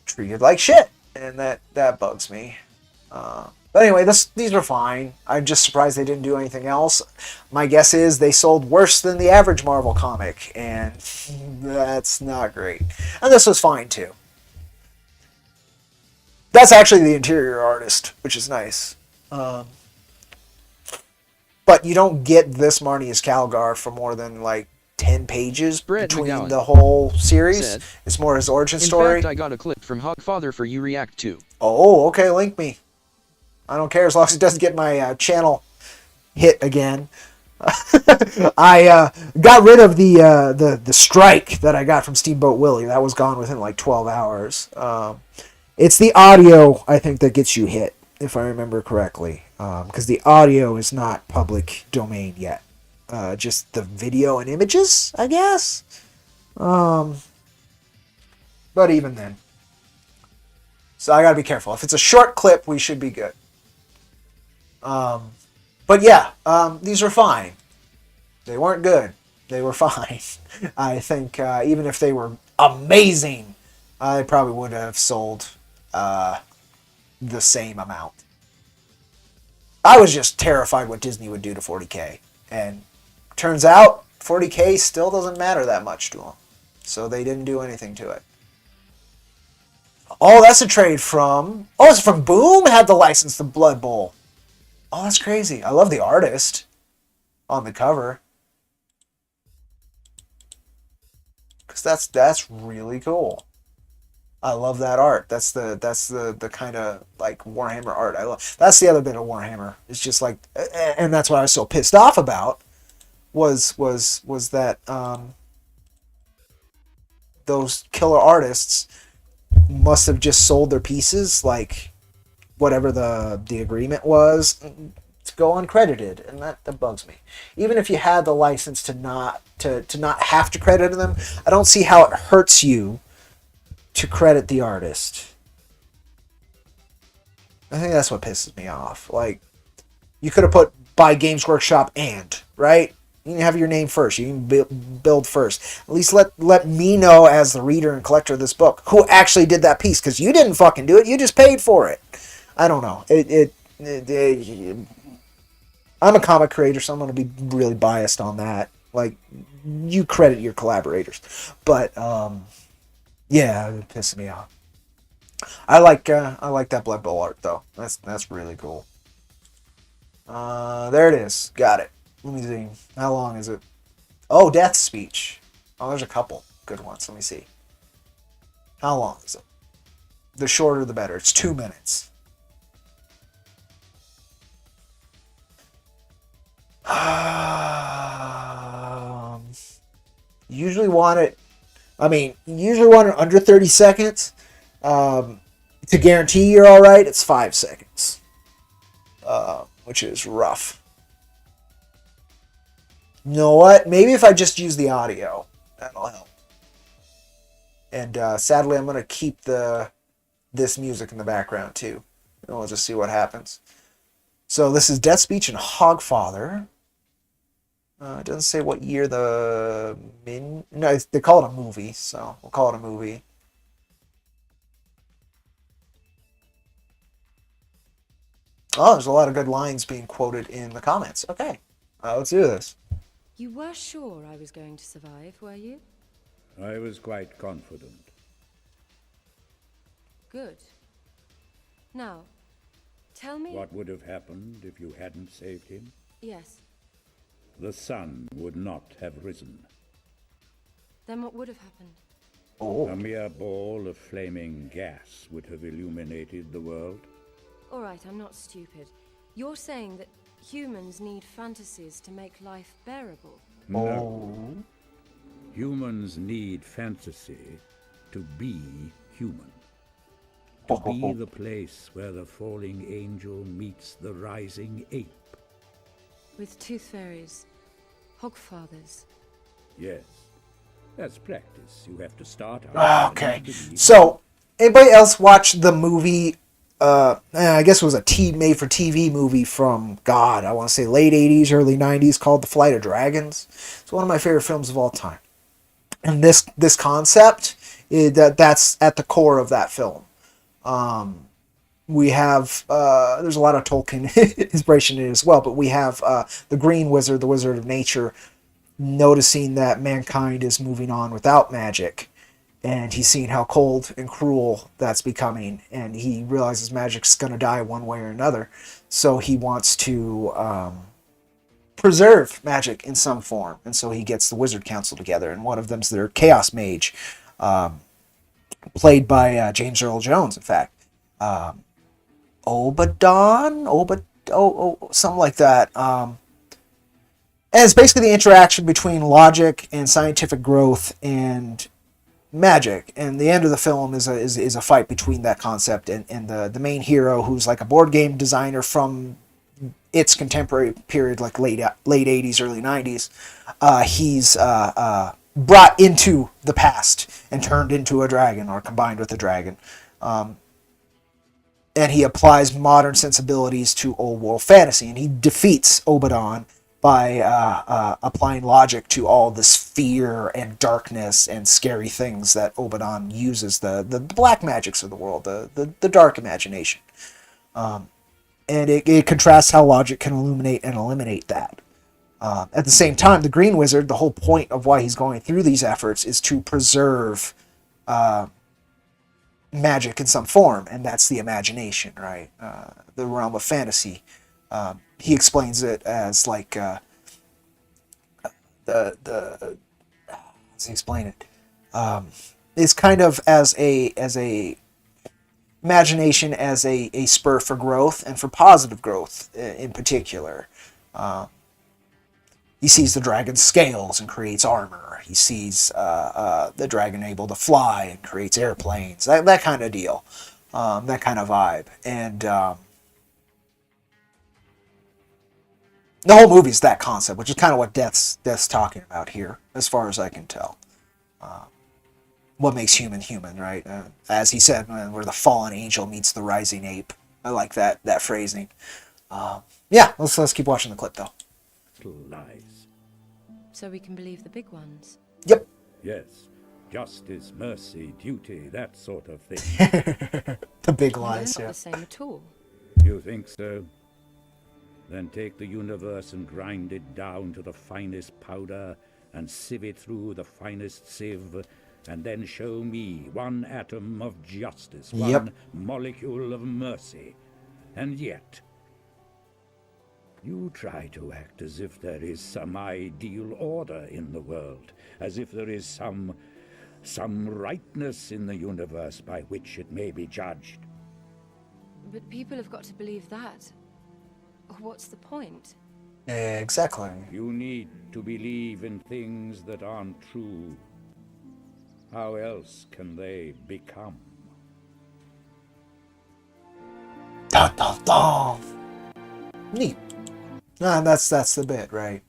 treated like shit. And that bugs me. But anyway, these were fine. I'm just surprised they didn't do anything else. My guess is they sold worse than the average Marvel comic, and that's not great. And this was fine, too. That's actually the interior artist, which is nice. but you don't get this Marnius Calgar for more than like 10 pages Brett between McGowan the whole series. said, It's more his origin story. In fact, I got a clip from Hogfather for you react to. Oh, okay, link me. I don't care as long as it doesn't get my channel hit again. I got rid of the strike that I got from Steamboat Willie. That was gone within like 12 hours. It's the audio, I think, that gets you hit, if I remember correctly. Because the audio is not public domain yet. Just the video and images, I guess. But even then. So I gotta be careful. If it's a short clip, we should be good. But yeah, these are fine. They weren't good. They were fine. I think even if they were amazing, I probably would have sold the same amount. I was just terrified what Disney would do to 40K. And turns out 40K still doesn't matter that much to them. So they didn't do anything to it. Oh, that's a trade from... Oh, it's from Boom? Had the license to Blood Bowl. Oh, that's crazy. I love the artist on the cover. Because that's really cool. I love that art. That's the kind of like Warhammer art I love. That's the other bit of Warhammer. It's just like, and that's what I was so pissed off about was that those killer artists must have just sold their pieces, like whatever the agreement was, to go uncredited, and that bugs me. Even if you had the license to not have to credit them, I don't see how it hurts you to credit the artist. I think that's what pisses me off. Like, you could have put by Games Workshop and, right? You can have your name first. You can build first. At least let me know as the reader and collector of this book who actually did that piece, because you didn't fucking do it. You just paid for it. I don't know. I'm a comic creator, so I'm going to be really biased on that. Like, you credit your collaborators. But, yeah, it pisses me off. I like that Blood Bowl art, though. That's really cool. There it is. Got it. Let me see. How long is it? Oh, Death Speech. Oh, there's a couple good ones. Let me see. How long is it? The shorter, the better. It's 2 minutes. Usually want it under 30 seconds. To guarantee you're all right, it's 5 seconds. Which is rough. You know what? Maybe if I just use the audio, that'll help. And sadly, I'm going to keep this music in the background too. And we'll just see what happens. So this is Death Speech and Hogfather. It doesn't say what year no, they call it a movie, so we'll call it a movie. Oh, there's a lot of good lines being quoted in the comments. Okay, let's do this. You were sure I was going to survive, were you? I was quite confident. Good. Now, tell me... What would have happened if you hadn't saved him? Yes. The sun would not have risen. Then what would have happened? Oh. A mere ball of flaming gas would have illuminated the world. All right, I'm not stupid. You're saying that humans need fantasies to make life bearable? No. Humans need fantasy to be human. To be the place where the falling angel meets the rising ape. With tooth fairies, hogfathers. Yes. That's practice. You have to start out. Okay. So, anybody else watch the movie? I guess it was a made-for-TV movie from, God, I want to say late 80s, early 90s, called The Flight of Dragons. It's one of my favorite films of all time. And this concept, that's at the core of that film. We have, there's a lot of Tolkien inspiration in it as well, but we have the Green Wizard, the Wizard of Nature, noticing that mankind is moving on without magic. And he's seeing how cold and cruel that's becoming. And he realizes magic's going to die one way or another. So he wants to preserve magic in some form. And so he gets the Wizard Council together, and one of them's their Chaos Mage, played by James Earl Jones, in fact. Something like that. And it's basically the interaction between logic and scientific growth and magic. And the end of the film is a fight between that concept and the main hero, who's like a board game designer from its contemporary period, like late 80s, early 90s. He's brought into the past and turned into a dragon, or combined with a dragon. And he applies modern sensibilities to old world fantasy, and he defeats Obadon by applying logic to all this fear and darkness and scary things that Obadon uses, the black magics of the world, the dark imagination. And it contrasts how logic can illuminate and eliminate that. At the same time, the Green Wizard, the whole point of why he's going through these efforts is to preserve magic in some form, and that's the imagination, right? The realm of fantasy. He explains it as like how does he explain it? It's kind of as a imagination as a spur for growth, and for positive growth in particular. He sees the dragon's scales and creates armor. He sees the dragon able to fly and creates airplanes. That kind of deal. That kind of vibe. And the whole movie is that concept, which is kind of what Death's talking about here, as far as I can tell. What makes human human, right? As he said, where the fallen angel meets the rising ape. I like that phrasing. Yeah, let's keep watching the clip, though. Lies. So we can believe the big ones? Yep. Yes. Justice, mercy, duty, that sort of thing. The big They're lies, not yeah. the same at all. You think so? Then take the universe and grind it down to the finest powder and sieve it through the finest sieve, and then show me one atom of justice, Yep. one molecule of mercy. And yet, you try to act as if there is some ideal order in the world, as if there is some rightness in the universe by which it may be judged. But people have got to believe that. What's the point? Exactly. You need to believe in things that aren't true. How else can they become? Dun, dun, dun. Neat. That's the bit, right?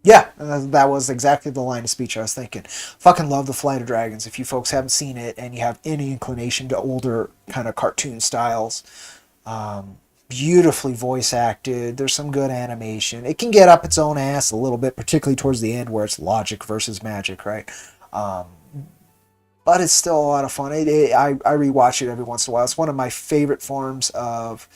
Yeah, that was exactly the line of speech I was thinking. Fucking love The Flight of Dragons. If you folks haven't seen it and you have any inclination to older kind of cartoon styles, beautifully voice acted. There's some good animation. It can get up its own ass a little bit, particularly towards the end where it's logic versus magic, right? But it's still a lot of fun. I rewatch it every once in a while. It's one of my favorite forms of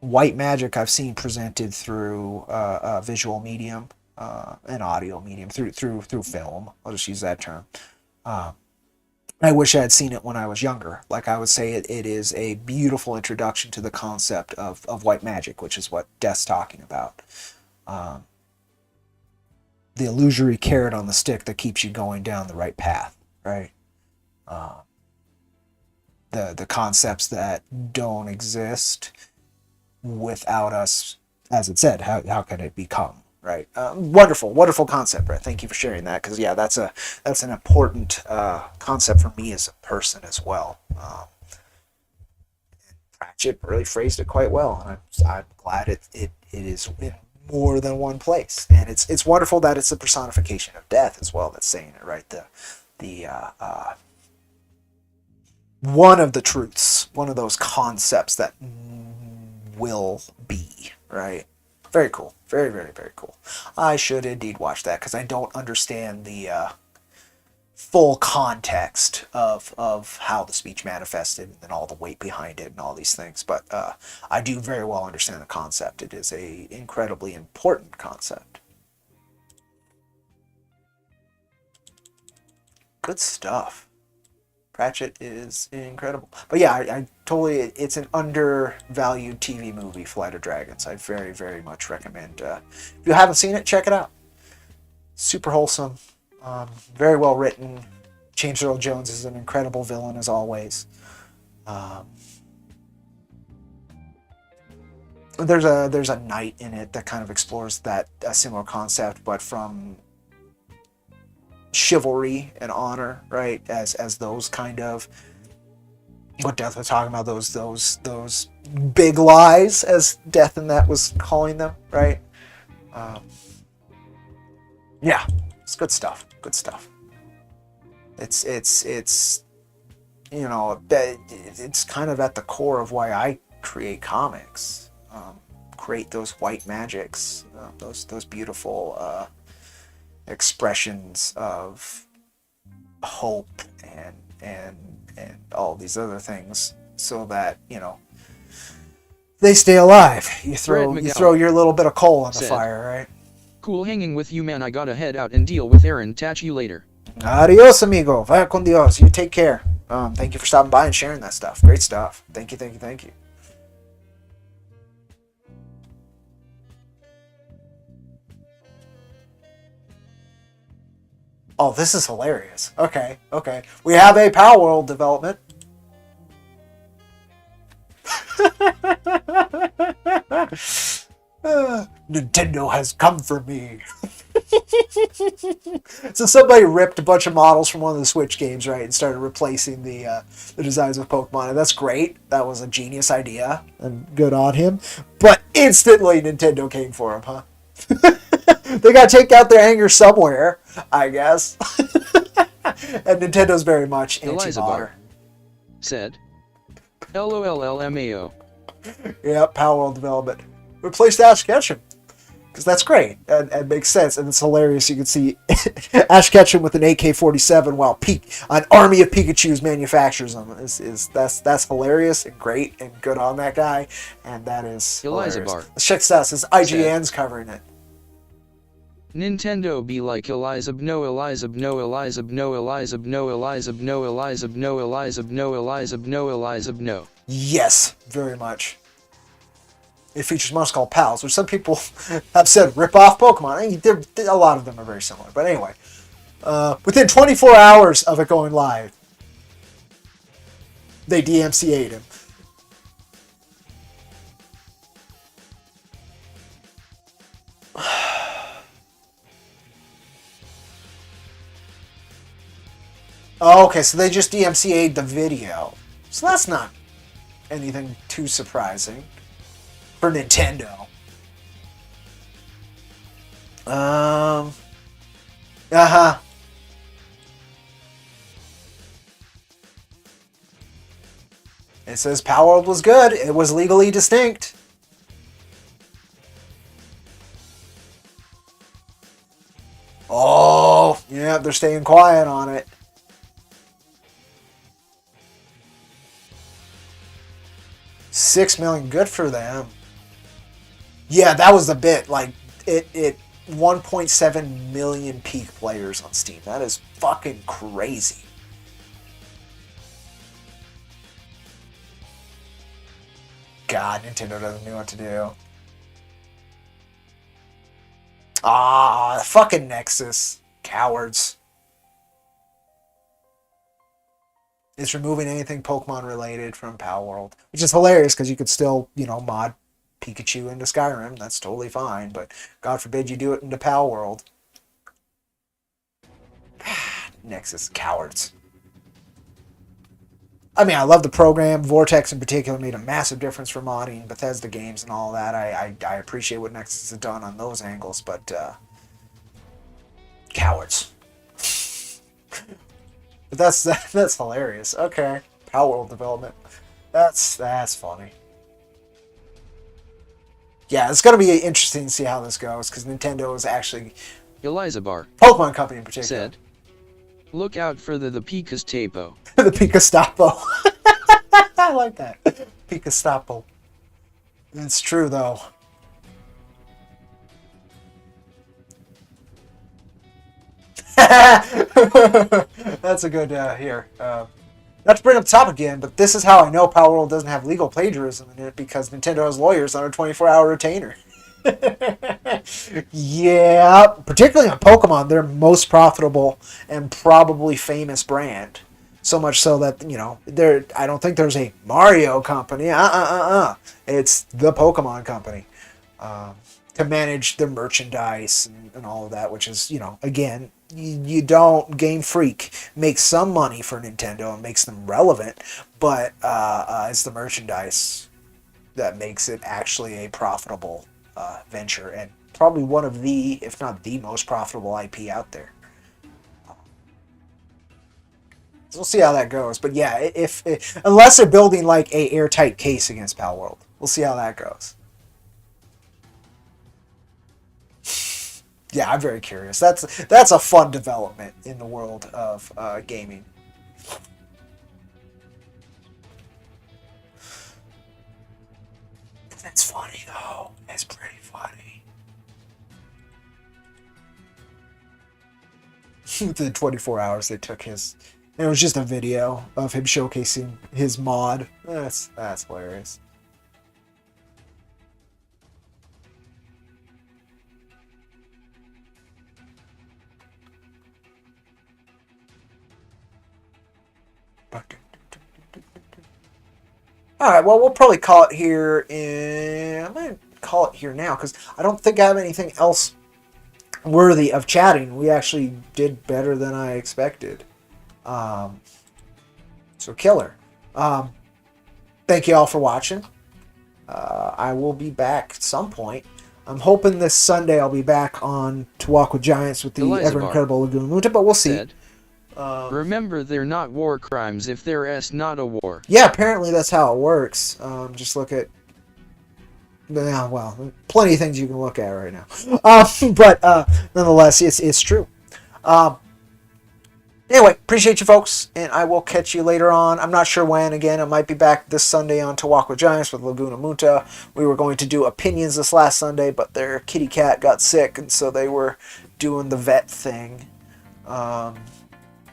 white magic I've seen presented through a visual medium, an audio medium, through film. I'll just use that term. I wish I had seen it when I was younger. Like I would say, it is a beautiful introduction to the concept of white magic, which is what Death's talking about. The illusory carrot on the stick that keeps you going down the right path, right? The concepts that don't exist without us, as it said, how can it become, right? Wonderful concept, Brett. Thank you for sharing that, because yeah, that's an important concept for me as a person as well. Pratchett really phrased it quite well, and I'm glad it is in more than one place, and it's wonderful that it's a personification of death as well that's saying it, right? The one of the truths, one of those concepts that will be, right? Very cool. Very, very, very cool. I should indeed watch that, because I don't understand the full context of how the speech manifested and all the weight behind it and all these things. But I do very well understand the concept. It is a incredibly important concept. Good stuff. Pratchett is incredible. But yeah, I totally, it's an undervalued TV movie, Flight of Dragons. I very, very much recommend. If you haven't seen it, check it out. Super wholesome, very well written. James Earl Jones is an incredible villain as always. There's a knight in it that kind of explores that a similar concept, but from chivalry and honor, right? As those kind of what Death was talking about, those big lies, as Death in that was calling them, right? Yeah, it's good stuff. Good stuff. It's you know, it's kind of at the core of why I create comics. Create those white magics, those beautiful expressions of hope and all these other things, so that, you know, they stay alive. You throw your little bit of coal on the fire, right? Cool hanging with you, man. I gotta head out and deal with Aaron. Catch you later. Adios, amigo. Vaya con Dios. You take care. Thank you for stopping by and sharing that stuff. Great stuff. Thank you. Oh, this is hilarious. Okay. We have a Power World development. Nintendo has come for me. So somebody ripped a bunch of models from one of the Switch games, right, and started replacing the designs of Pokemon, and that's great. That was a genius idea, and good on him. But instantly, Nintendo came for him, huh? They got to take out their anger somewhere, I guess. And Nintendo's very much anti-modder. Said, LOLLMAO. Yeah, Power World development. Replaced Ash Ketchum. Because that's great. And makes sense. And it's hilarious. You can see Ash Ketchum with an AK-47 while an army of Pikachus manufactures them. That's hilarious and great and good on that guy. And that is hilarious. Let's check this out. This IGN's covering it. Nintendo be like Elizab no Elizab no Elizab no Elizab no Elizab no Elizab no Elizab no Elizab no Elizab no. Yes, very much. It features monsters called pals, which some people have said rip off Pokemon. A lot of them are very similar. But anyway, within 24 hours of it going live, they DMCA'd him. Oh, okay, so they just DMCA'd the video. So that's not anything too surprising for Nintendo. It says Power World was good. It was legally distinct. Oh, yeah, they're staying quiet on it. $6 million, good for them. Yeah, that was the bit. Like it 1.7 million peak players on Steam. That is fucking crazy. God, Nintendo doesn't know what to do. Fucking Nexus. Cowards. It's removing anything Pokemon related from Power World, which is hilarious because you could still, mod Pikachu into Skyrim. That's totally fine, but God forbid you do it into Power World. Nexus, cowards. I mean, I love the program. Vortex in particular made a massive difference for modding Bethesda games and all that. I appreciate what Nexus has done on those angles, but cowards. But that's hilarious. Okay, Power World development. That's funny. Yeah, it's gonna be interesting to see how this goes because Nintendo is actually Elizabar, Pokemon Company in particular, said, "Look out for the Pikastapo." The Pikastapo. I like that. Pikastapo. It's true though. That's a good here. Not to bring up the topic again, but this is how I know Power World doesn't have legal plagiarism in it, because Nintendo has lawyers on a 24-hour retainer. Yeah, particularly on Pokemon, their most profitable and probably famous brand. So much so that, I don't think there's a Mario company. It's the Pokemon company. To manage the merchandise and all of that, which is, again, you don't, Game Freak makes some money for Nintendo and makes them relevant, but it's the merchandise that makes it actually a profitable venture, and probably one of the, if not the most profitable IP out there. So we'll see how that goes. But yeah, if unless they're building like a airtight case against Pal World, we'll see how that goes. Yeah, I'm very curious. That's a fun development in the world of gaming. It's funny though. It's pretty funny. The 24 hours they took his. And it was just a video of him showcasing his mod. That's hilarious. Alright, well, we'll probably call it here I'm going to call it here now, because I don't think I have anything else worthy of chatting. We actually did better than I expected. So killer. Thank you all for watching. I will be back at some point. I'm hoping this Sunday I'll be back on To Walk with Giants with the ever incredible Laguna Muta, but we'll see. Remember, they're not war crimes if they're not a war. Yeah, apparently that's how it works. Just look at... Yeah, well, plenty of things you can look at right now. But nonetheless, it's true. Anyway, appreciate you folks, and I will catch you later on. I'm not sure when. Again, I might be back this Sunday on To Walk with Giants with Laguna Muta. We were going to do opinions this last Sunday, but their kitty cat got sick, and so they were doing the vet thing.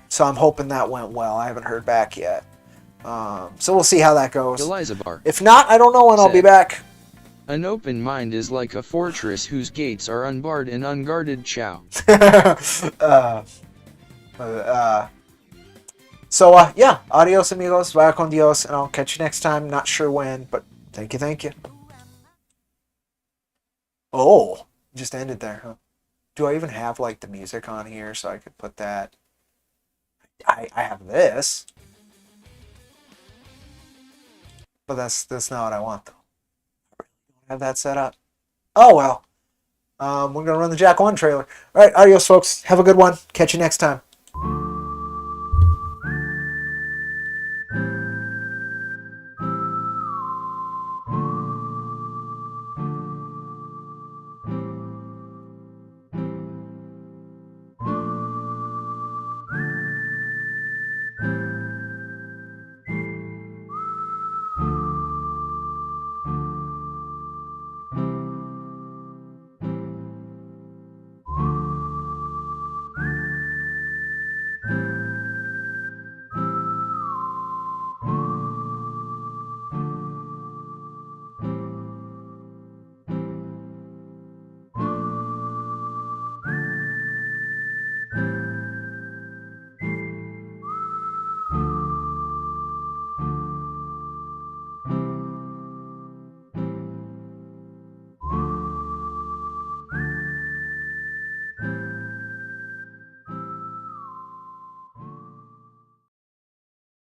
So I'm hoping that went well. I haven't heard back yet. So we'll see how that goes. If not, I don't know when I'll be back. An open mind is like a fortress whose gates are unbarred and unguarded. Ciao. Yeah, adios amigos, vaya con Dios, and I'll catch you next time. Not sure when, but thank you. Oh, just ended there, huh? Do I even have like the music on here so I could put that? I have this, but that's not what I want though. I don't have that set up. Oh well. We're gonna run the Jack 1 trailer. All right, adios, folks. Have a good one. Catch you next time.